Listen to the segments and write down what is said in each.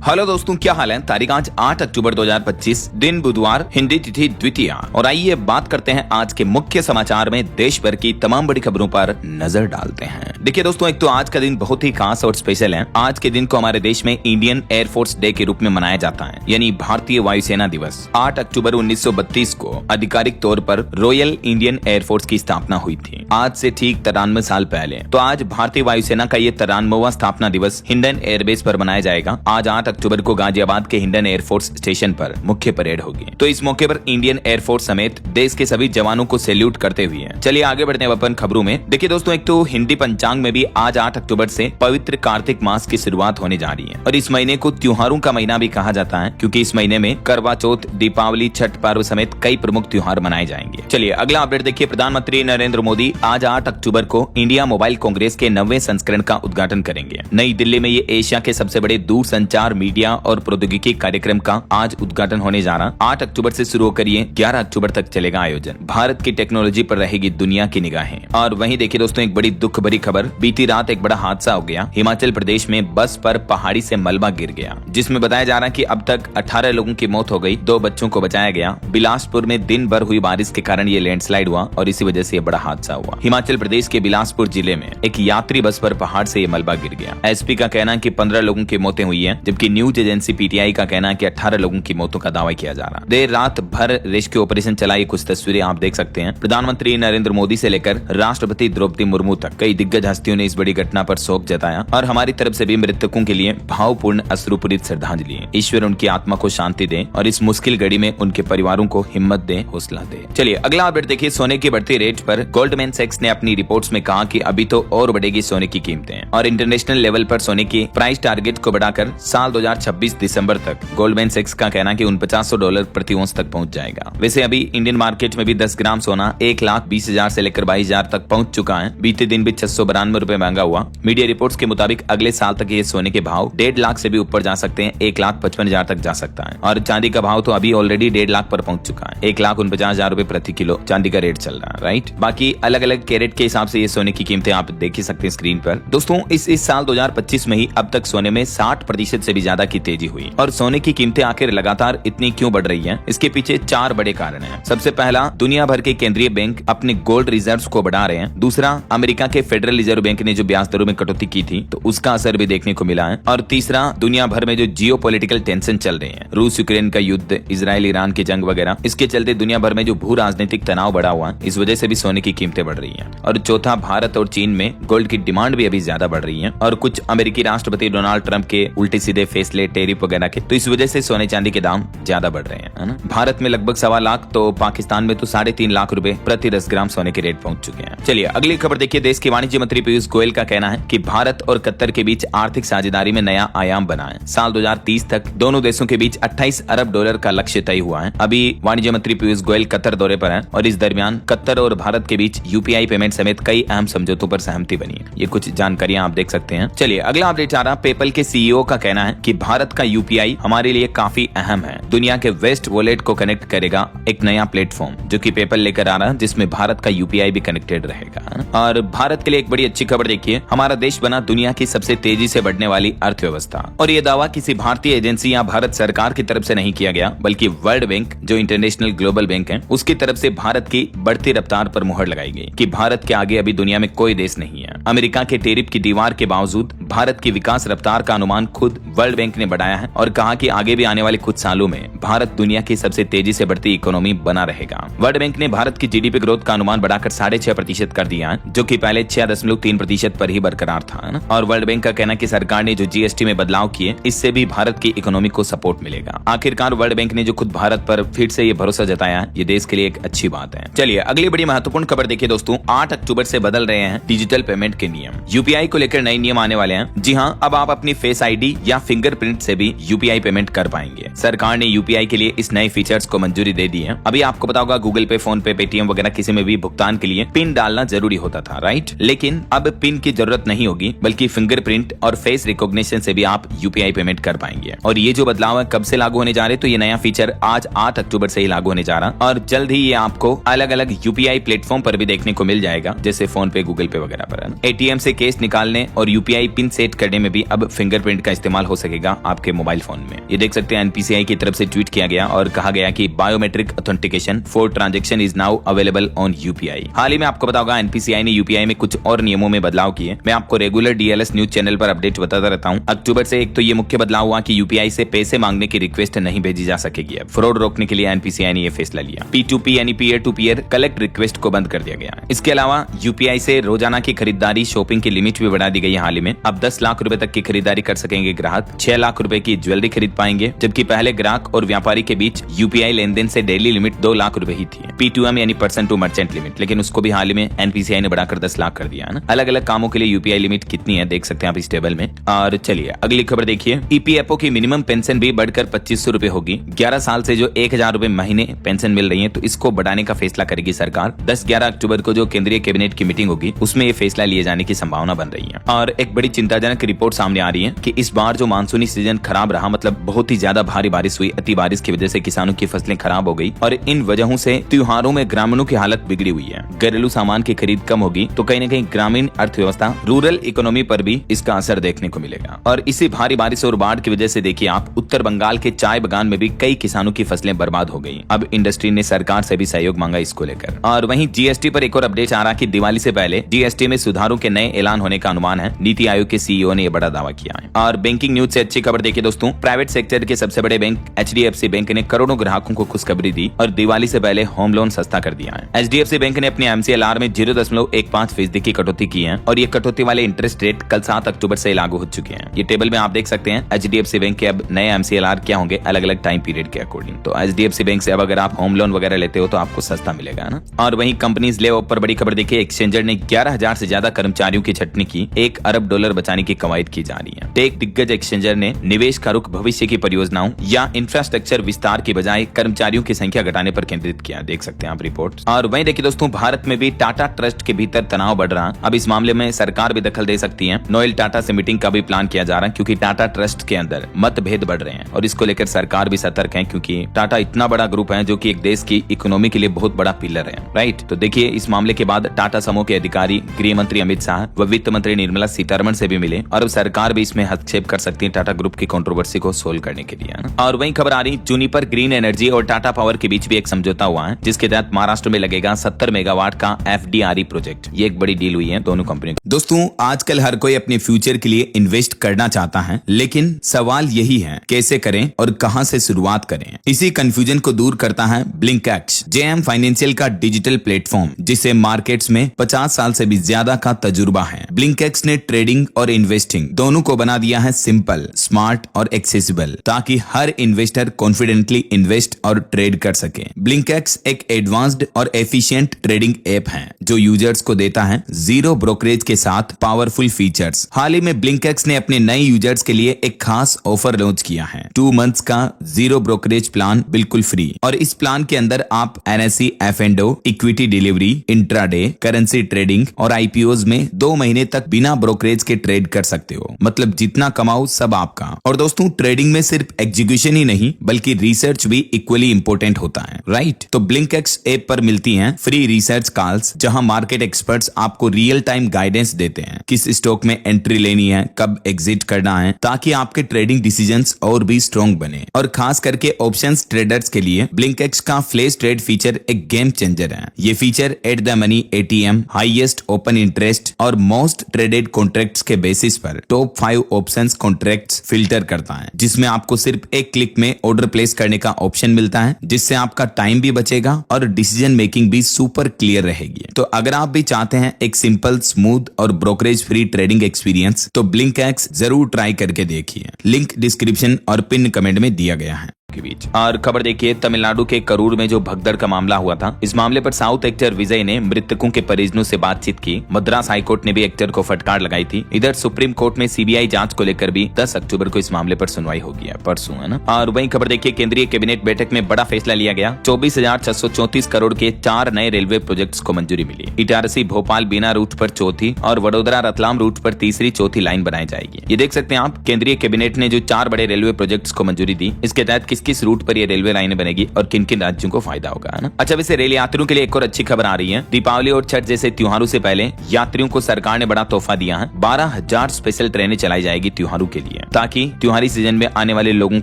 Hello दोस्तों, क्या हाल है। तारीख आज 8 अक्टूबर 2025, दिन बुधवार, हिंदी तिथि द्वितीया। और आइए बात करते हैं आज के मुख्य समाचार में देश भर की तमाम बड़ी खबरों पर नजर डालते हैं। देखिए दोस्तों, एक तो आज का दिन बहुत ही खास और स्पेशल है। आज के दिन को हमारे देश में इंडियन एयरफोर्स डे के रूप में मनाया जाता है, यानी भारतीय वायुसेना दिवस। 8 अक्टूबर 1932 को आधिकारिक तौर पर रॉयल इंडियन एयरफोर्स की स्थापना हुई थी, आज से ठीक 93 साल पहले। तो आज भारतीय वायुसेना का ये 93वां स्थापना दिवस हिंडन एयरबेस पर मनाया जाएगा। आज 8 अक्टूबर को गाजियाबाद के हिंडन एयरफोर्स स्टेशन पर मुख्य परेड होगी। तो इस मौके पर इंडियन एयरफोर्स समेत देश के सभी जवानों को सैल्यूट करते हुए चलिए आगे बढ़ते हैं अपन खबरों में। देखिए दोस्तों, एक तो हिंदी पंचांग में भी आज 8 अक्टूबर से पवित्र कार्तिक मास की शुरुआत होने जा रही है और इस महीने को त्योहारों का महीना भी कहा जाता है, क्योंकि इस महीने में करवा चौथ, दीपावली, छठ पर्व समेत कई प्रमुख त्योहार मनाए जाएंगे। चलिए अगला अपडेट देखिए। प्रधानमंत्री नरेंद्र मोदी आज 8 अक्टूबर को इंडिया मोबाइल कांग्रेस के 90वें संस्करण का उद्घाटन करेंगे। नई दिल्ली में ये एशिया के सबसे बड़े दूरसंचार, मीडिया और प्रौद्योगिकी कार्यक्रम का आज उद्घाटन होने जा रहा। 8 अक्टूबर से शुरू होकर ये 11 अक्टूबर तक चलेगा आयोजन। भारत की टेक्नोलॉजी पर रहेगी दुनिया की निगाहें। और वहीं देखिए दोस्तों, एक बड़ी दुख भरी खबर। बीती रात एक बड़ा हादसा हो गया। हिमाचल प्रदेश में बस पर पहाड़ी से मलबा गिर गया, जिसमें बताया जा रहा है कि अब तक 18 लोगों की मौत हो गई, 2 बच्चों को बचाया गया। बिलासपुर में दिन भर हुई बारिश के कारण ये लैंडस्लाइड हुआ और इसी वजह से ये बड़ा हादसा हुआ। हिमाचल प्रदेश के बिलासपुर जिले में एक यात्री बस पर पहाड़ से ये मलबा गिर गया। एसपी का कहना है कि 15 लोगों की मौतें हुई है, जबकि न्यूज एजेंसी पीटीआई का कहना है कि 18 लोगों की मौतों का दावा किया जा रहा। देर रात भर रेस्क्यू ऑपरेशन चलाई। कुछ तस्वीरें आप देख सकते हैं। प्रधानमंत्री नरेंद्र मोदी से लेकर राष्ट्रपति द्रौपदी मुर्मू तक कई दिग्गज हस्तियों ने इस बड़ी घटना पर शोक जताया और हमारी तरफ से भी मृतकों के लिए भावपूर्ण अश्रुपूरित श्रद्धांजलि। ईश्वर उनकी आत्मा को शांति दे और इस मुश्किल घड़ी में उनके परिवारों को हिम्मत दे, हौसला दे। चलिए अगला अपडेट देखिए। सोने की बढ़ती रेट पर गोल्डमैन सैक्स ने अपनी रिपोर्ट्स में कहा कि अभी तो और बढ़ेगी सोने की कीमतें और इंटरनेशनल लेवल पर सोने की प्राइस टारगेट को बढ़ाकर साल 2026 दिसंबर तक गोल्डमैन सैक्स का कहना कि $49 प्रति औंस तक पहुंच जाएगा। वैसे अभी इंडियन मार्केट में भी 10 ग्राम सोना 1,20,000 से लेकर 22,000 तक पहुंच चुका है। बीते दिन भी 692 रुपए महंगा हुआ। मीडिया रिपोर्ट्स के मुताबिक अगले साल तक ये सोने के भाव 1.5 लाख से भी ऊपर जा सकते हैं, 1,55,000 तक जा सकता है। और चांदी का भाव तो अभी ऑलरेडी 1.5 लाख पर पहुंच चुका है। 1,49,000 रुपए प्रति किलो चांदी का रेट चल रहा है, राइट। बाकी अलग अलग कैरेट के हिसाब से ये सोने की कीमतें आप देख ही सकते हैं स्क्रीन पर। दोस्तों इस साल 2025 में ही अब तक सोने में 60% से भी ज्यादा की तेजी हुई। और सोने की कीमतें आखिर लगातार इतनी क्यों बढ़ रही हैं? इसके पीछे 4 बड़े कारण हैं। सबसे पहला, दुनिया भर के केंद्रीय बैंक अपने गोल्ड रिजर्व्स को बढ़ा रहे हैं। दूसरा, अमेरिका के फेडरल रिजर्व बैंक ने जो ब्याज दरों में कटौती की थी तो उसका असर भी देखने को मिला है। और तीसरा, दुनिया भर में जो जियोपॉलिटिकल टेंशन चल रहे हैं, रूस यूक्रेन का युद्ध, इजराइल ईरान की जंग वगैरह, इसके चलते दुनिया भर में जो भू राजनीतिक तनाव बढ़ा हुआ है, इस वजह से भी सोने की कीमतें बढ़ रही हैं। और चौथा, भारत और चीन में गोल्ड की डिमांड भी अभी ज्यादा बढ़ रही है और कुछ अमेरिकी राष्ट्रपति डोनाल्ड ट्रंप के उल्टे सीधे फैसले, टैरिफ वगैरह के, तो इस वजह से सोने चांदी के दाम ज्यादा बढ़ रहे हैं, है ना। भारत में लगभग 1.25 लाख तो पाकिस्तान में तो 3.5 लाख रुपए प्रति 10 ग्राम सोने के रेट पहुंच चुके हैं। चलिए अगली खबर देखिए। देश के वाणिज्य मंत्री पीयूष गोयल का कहना है कि भारत और कतर के बीच आर्थिक साझेदारी में नया आयाम बना है। साल 2030 तक दोनों देशों के बीच $28 अरब का लक्ष्य तय हुआ है। अभी वाणिज्य मंत्री पीयूष गोयल कतर दौरे पर है और इस दरमियान कतर और भारत के बीच यूपीआई पेमेंट समेत कई अहम समझौतों पर सहमति बनी है। ये कुछ जानकारियां आप देख सकते हैं। चलिए अगला अपडेट आ रहा। पेपल के सीईओ का कहना है कि भारत का यूपीआई हमारे लिए काफी अहम है। दुनिया के वेस्ट वॉलेट को कनेक्ट करेगा एक नया प्लेटफॉर्म जो कि पेपल लेकर आ रहा है, जिसमें भारत का यूपीआई भी कनेक्टेड रहेगा। और भारत के लिए एक बड़ी अच्छी खबर देखिए। हमारा देश बना दुनिया की सबसे तेजी से बढ़ने वाली अर्थव्यवस्था। और ये दावा किसी भारतीय एजेंसी या भारत सरकार की तरफ से नहीं किया गया, बल्कि वर्ल्ड बैंक जो इंटरनेशनल ग्लोबल बैंक है उसकी तरफ से भारत की बढ़ती रफ्तार पर मुहर लगाई गई कि भारत के आगे अभी दुनिया में कोई देश नहीं है। अमेरिका के टैरिफ की दीवार के बावजूद भारत की विकास रफ्तार का अनुमान खुद वर्ल्ड बैंक ने बढ़ाया है और कहा कि आगे भी आने वाले कुछ सालों में भारत दुनिया की सबसे तेजी से बढ़ती इकोनॉमी बना रहेगा। वर्ल्ड बैंक ने भारत की जीडीपी ग्रोथ का अनुमान बढ़ाकर 6.5% कर दिया है, जो कि पहले 6.3% पर ही बरकरार था, ना? और वर्ल्ड बैंक का कहना है कि सरकार ने जो जीएसटी में बदलाव किए, इससे भी भारत की इकोनॉमी को सपोर्ट मिलेगा। आखिरकार वर्ल्ड बैंक ने जो खुद भारत पर फिर से ये भरोसा जताया है, ये देश के लिए एक अच्छी बात है। चलिए अगली बड़ी महत्वपूर्ण खबर देखिए दोस्तों। 8 अक्टूबर से बदल रहे हैं डिजिटल पेमेंट के नियम। यूपीआई को लेकर नए नियम आने वाले हैं। जी हाँ, अब आप अपनी फेस आईडी या फिंगरप्रिंट से भी यूपीआई पेमेंट कर पाएंगे। सरकार ने यूपीआई के लिए इस नए फीचर्स को मंजूरी दे दी है। अभी आपको पता होगा गूगल पे, फोन पे, पेटीएम वगैरह किसी में भी भुगतान के लिए पिन डालना जरूरी होता था, राइट। लेकिन अब पिन की जरूरत नहीं होगी, बल्कि फिंगरप्रिंट और फेस रिकॉग्निशन से भी आप यूपीआई पेमेंट कर पाएंगे। और ये जो बदलाव है कब से लागू होने जा रहे, तो ये नया फीचर आज 8 अक्टूबर से ही लागू होने जा रहा और जल्द ही ये आपको अलग अलग यूपीआई प्लेटफॉर्म पर भी देखने को मिल जाएगा, जैसे फोन पे, गूगल पे वगैरह पर। एटीएम से कैश निकालने और यूपीआई पिन सेट करने में भी अब फिंगरप्रिंट का इस्तेमाल हो सके सकेगा आपके मोबाइल फोन में। ये देख सकते हैं एनपीसीआई की तरफ से ट्वीट किया गया और कहा गया कि biometric authentication for transaction is now available on UPI. हाल ही में आपको पता होगा एनपीसीआई ने यूपीआई में कुछ और नियमों में बदलाव किए। मैं आपको रेगुलर डीएलएस न्यूज चैनल पर अपडेट बताता रहता हूँ। अक्टूबर से एक तो ये मुख्य बदलाव हुआ कि यूपीआई से पैसे मांगने की रिक्वेस्ट नहीं भेजी जा सकेगी। फ्रॉड रोकने के लिए एनपीसीआई ने यह फैसला लिया। P2P यानी peer to peer collect request को बंद कर दिया गया है। इसके अलावा यूपीआई से रोजाना की खरीदारी शॉपिंग की लिमिट भी बढ़ा दी गई है। हाल ही में अब 10 लाख रुपए तक की खरीदारी कर सकेंगे ग्राहक। 6 लाख रुपए की ज्वेलरी खरीद पाएंगे, जबकि पहले ग्राहक और व्यापारी के बीच यूपीआई लेनदेन से डेली लिमिट 2 लाख रुपए ही थी। P2M यानी पर्सन टू मर्चेंट लिमिट, लेकिन उसको भी हाल ही में एनपीसीआई ने बढ़ाकर 10 लाख कर दिया है ना। अलग अलग कामों के लिए यूपीआई लिमिट कितनी है देख सकते हैं आप इस टेबल में। और चलिए अगली खबर देखिए। ईपीएफओ की मिनिमम पेंशन भी बढ़कर 2500 रुपए होगी। 11 साल से जो 1000 रुपए महीने पेंशन मिल रही है, तो इसको बढ़ाने का फैसला करेगी सरकार। 10-11 अक्टूबर को जो केंद्रीय कैबिनेट की मीटिंग होगी उसमें ये फैसला लिए जाने की संभावना बन रही है। और एक बड़ी चिंताजनक रिपोर्ट सामने आ रही है कि इस बार जो मानसूनी सीजन खराब रहा, मतलब बहुत ही ज्यादा भारी बारिश हुई। अति बारिश की वजह से किसानों की फसलें खराब हो गई और इन वजहों से त्योहारों में ग्रामीणों की हालत बिगड़ी हुई है। घरेलू सामान की खरीद कम होगी तो कहीं न कहीं ग्रामीण अर्थव्यवस्था, रूरल इकोनॉमी पर भी इसका असर देखने को मिलेगा। और इसी भारी बारिश और बाढ़ की वजह से देखिए आप, उत्तर बंगाल के चाय बागान में भी कई किसानों की फसलें बर्बाद हो गई। अब इंडस्ट्री ने सरकार से भी सहयोग मांगा इसको लेकर। और वहीं जीएसटी पर एक और अपडेट आ रहा कि दिवाली से पहले जीएसटी में सुधारों के नए ऐलान होने का अनुमान है। नीति आयोग के सीईओ ने यह बड़ा दावा किया है। और बैंकिंग न्यूज से अच्छी खबर देखिए दोस्तों, प्राइवेट सेक्टर के सबसे बड़े बैंक एचडीएफसी बैंक ने करोड़ों ग्राहकों को खुशखबरी दी और दिवाली से पहले होम लोन सस्ता कर दिया है। एचडीएफसी बैंक ने अपने एमसीएलआर में 0.15% की कटौती की है और ये कटौती वाले इंटरेस्ट रेट कल 7 अक्टूबर से लागू हो चुके हैं। ये टेबल में आप देख सकते हैं एचडीएफसी बैंक के अब नए एमसीएलआर क्या होंगे अलग अलग टाइम पीरियड के अकॉर्डिंग। तो एचडीएफसी बैंक से अब अगर आप होम लोन वगैरह लेते हो तो आपको सस्ता मिलेगा ना। और वहीं कंपनीज ले ऑफ पर बड़ी खबर देखिए, एक्सचेंजर ने 11,000 से ज्यादा कर्मचारियों की छटनी की। $1 अरब बचाने की कवायद की जा रही है। टेक दिग्गज एक्सचेंजर ने निवेश का रुख भविष्य की परियोजनाओं या इंफ्रास्ट्रक्चर विस्तार की बजाय कर्मचारियों की संख्या घटाने पर केंद्रित किया। देख सकते हैं आप रिपोर्ट। और वहीं देखिए दोस्तों, भारत में भी टाटा ट्रस्ट के भीतर तनाव बढ़ रहा। अब इस मामले में सरकार भी दखल दे सकती है। नोएल टाटा से मीटिंग का भी प्लान किया जा रहा है क्योंकि टाटा ट्रस्ट के अंदर मतभेद बढ़ रहे हैं और इसको लेकर सरकार भी सतर्क है क्योंकि टाटा इतना बड़ा ग्रुप है जो कि एक देश की इकोनॉमी के लिए बहुत बड़ा पिलर है। राइट, तो देखिए इस मामले के बाद टाटा समूह के अधिकारी गृह मंत्री अमित शाह व वित्त मंत्री निर्मला सीतारमण से भी मिले और अब सरकार भी इसमें हस्तक्षेप कर सकती है टाटा ग्रुप की कंट्रोवर्सी को सोल्व करने के लिए। और वहीं खबर आ रही, जूनिपर ग्रीन एनर्जी और टाटा पावर के बीच भी एक समझौता हुआ है जिसके तहत महाराष्ट्र में लगेगा 70 मेगावाट का एफडीआरई प्रोजेक्ट। ये एक बड़ी डील हुई है दोनों कंपनियों। दोस्तों, आजकल हर कोई अपने फ्यूचर के लिए इन्वेस्ट करना चाहता है, लेकिन सवाल यही है कैसे करें और कहां से शुरुआत करें। इसी कंफ्यूजन को दूर करता है ब्लिंकएक्स, जेएम फाइनेंशियल का डिजिटल प्लेटफॉर्म जिसे मार्केट्स में 50 साल से भी ज्यादा का तजुर्बा है। ब्लिंकएक्स ने ट्रेडिंग और इन्वेस्टिंग दोनों को बना दिया है सिंपल, स्मार्ट और एक्सेसिबल ताकि हर इन्वेस्टर कॉन्फिडेंटली इन्वेस्ट और ट्रेड कर सके। ब्लिंकएक्स एक एडवांस्ड और एफिशिएंट ट्रेडिंग ऐप है जो यूजर्स को देता है जीरो ब्रोकरेज के साथ पावरफुल फीचर्स। हाल ही में ब्लिंकएक्स ने अपने नए यूजर्स के लिए एक खास ऑफर लॉन्च किया है। 2 मंथ्स का जीरो ब्रोकरेज प्लान बिल्कुल फ्री। और इस प्लान के अंदर आप एनएसई एफ&ओ, equity delivery, intraday, currency trading और आईपीओज में 2 महीने तक बिना ब्रोकरेज के ट्रेड कर सकते हो। मतलब जितना कमाओ सब आपका। और दोस्तों, ट्रेडिंग में सिर्फ एग्जीक्यूशन ही नहीं बल्कि रिसर्च भी इक्वली इंपॉर्टेंट होता है। राइट, तो ब्लिंकएक्स ऐप पर मिलती हैं फ्री रिसर्च कॉल्स जहां मार्केट एक्सपर्ट्स आपको रियल टाइम गाइडेंस देते हैं किस स्टॉक में एंट्री लेनी है, कब एग्जिट करना है, ताकि आपके ट्रेडिंग डिसीजंस और भी स्ट्रॉन्ग बने। और खास करके ऑप्शंस ट्रेडर्स के लिए ब्लिंकएक्स का फ्लैश ट्रेड फीचर एक गेम चेंजर है। ये feature at the money ATM, highest open interest और मोस्ट ट्रेडेड कॉन्ट्रैक्ट्स के बेसिस पर टॉप 5 ऑप्शंस कॉन्ट्रैक्ट्स फिल्टर करता है, जिसमें आपको सिर्फ एक क्लिक में ऑर्डर प्लेस करने का ऑप्शन मिलता है, जिससे आपका टाइम भी बचेगा और डिसीजन मेकिंग भी सुपर क्लियर रहेगी। तो अगर आप भी चाहते हैं एक सिंपल, स्मूथ और ब्रोकरेज फ्री ट्रेडिंग एक्सपीरियंस तो ब्लिंकएक्स जरूर ट्राई करके देखिए। लिंक डिस्क्रिप्शन और पिन कमेंट में दिया गया है के बीच। और खबर देखिए, तमिलनाडु के करूर में जो भगदड़ का मामला हुआ था, इस मामले पर साउथ एक्टर विजय ने मृतकों के परिजनों से बातचीत की। मद्रास हाईकोर्ट ने भी एक्टर को फटकार लगाई थी। इधर सुप्रीम कोर्ट में सीबीआई जांच को लेकर भी 10 अक्टूबर को इस मामले पर सुनवाई होगी, परसों, है ना। और वहीं खबर देखिए, केंद्रीय कैबिनेट बैठक में बड़ा फैसला लिया गया। 24,634 करोड़ के 4 नए रेलवे प्रोजेक्ट्स को मंजूरी मिली। इटारसी भोपाल बीना रूट पर चौथी और वडोदरा रतलाम रूट पर तीसरी चौथी लाइन बनाई जाएगी। ये देख सकते हैं आप, केंद्रीय कैबिनेट ने जो 4 बड़े रेलवे प्रोजेक्ट्स को मंजूरी दी, इसके तहत किस किस रूट पर ये रेलवे लाइनें बनेगी और किन किन राज्यों को फायदा होगा, है ना। अच्छा, वैसे रेल यात्रियों के लिए एक और अच्छी खबर आ रही है। दीपावली और छठ जैसे त्योहारों से पहले यात्रियों को सरकार ने बड़ा तोहफा दिया है। 12,000 स्पेशल ट्रेनें चलाई जाएगी त्योहारों के लिए, ताकि त्योहारी सीजन में आने वाले लोगों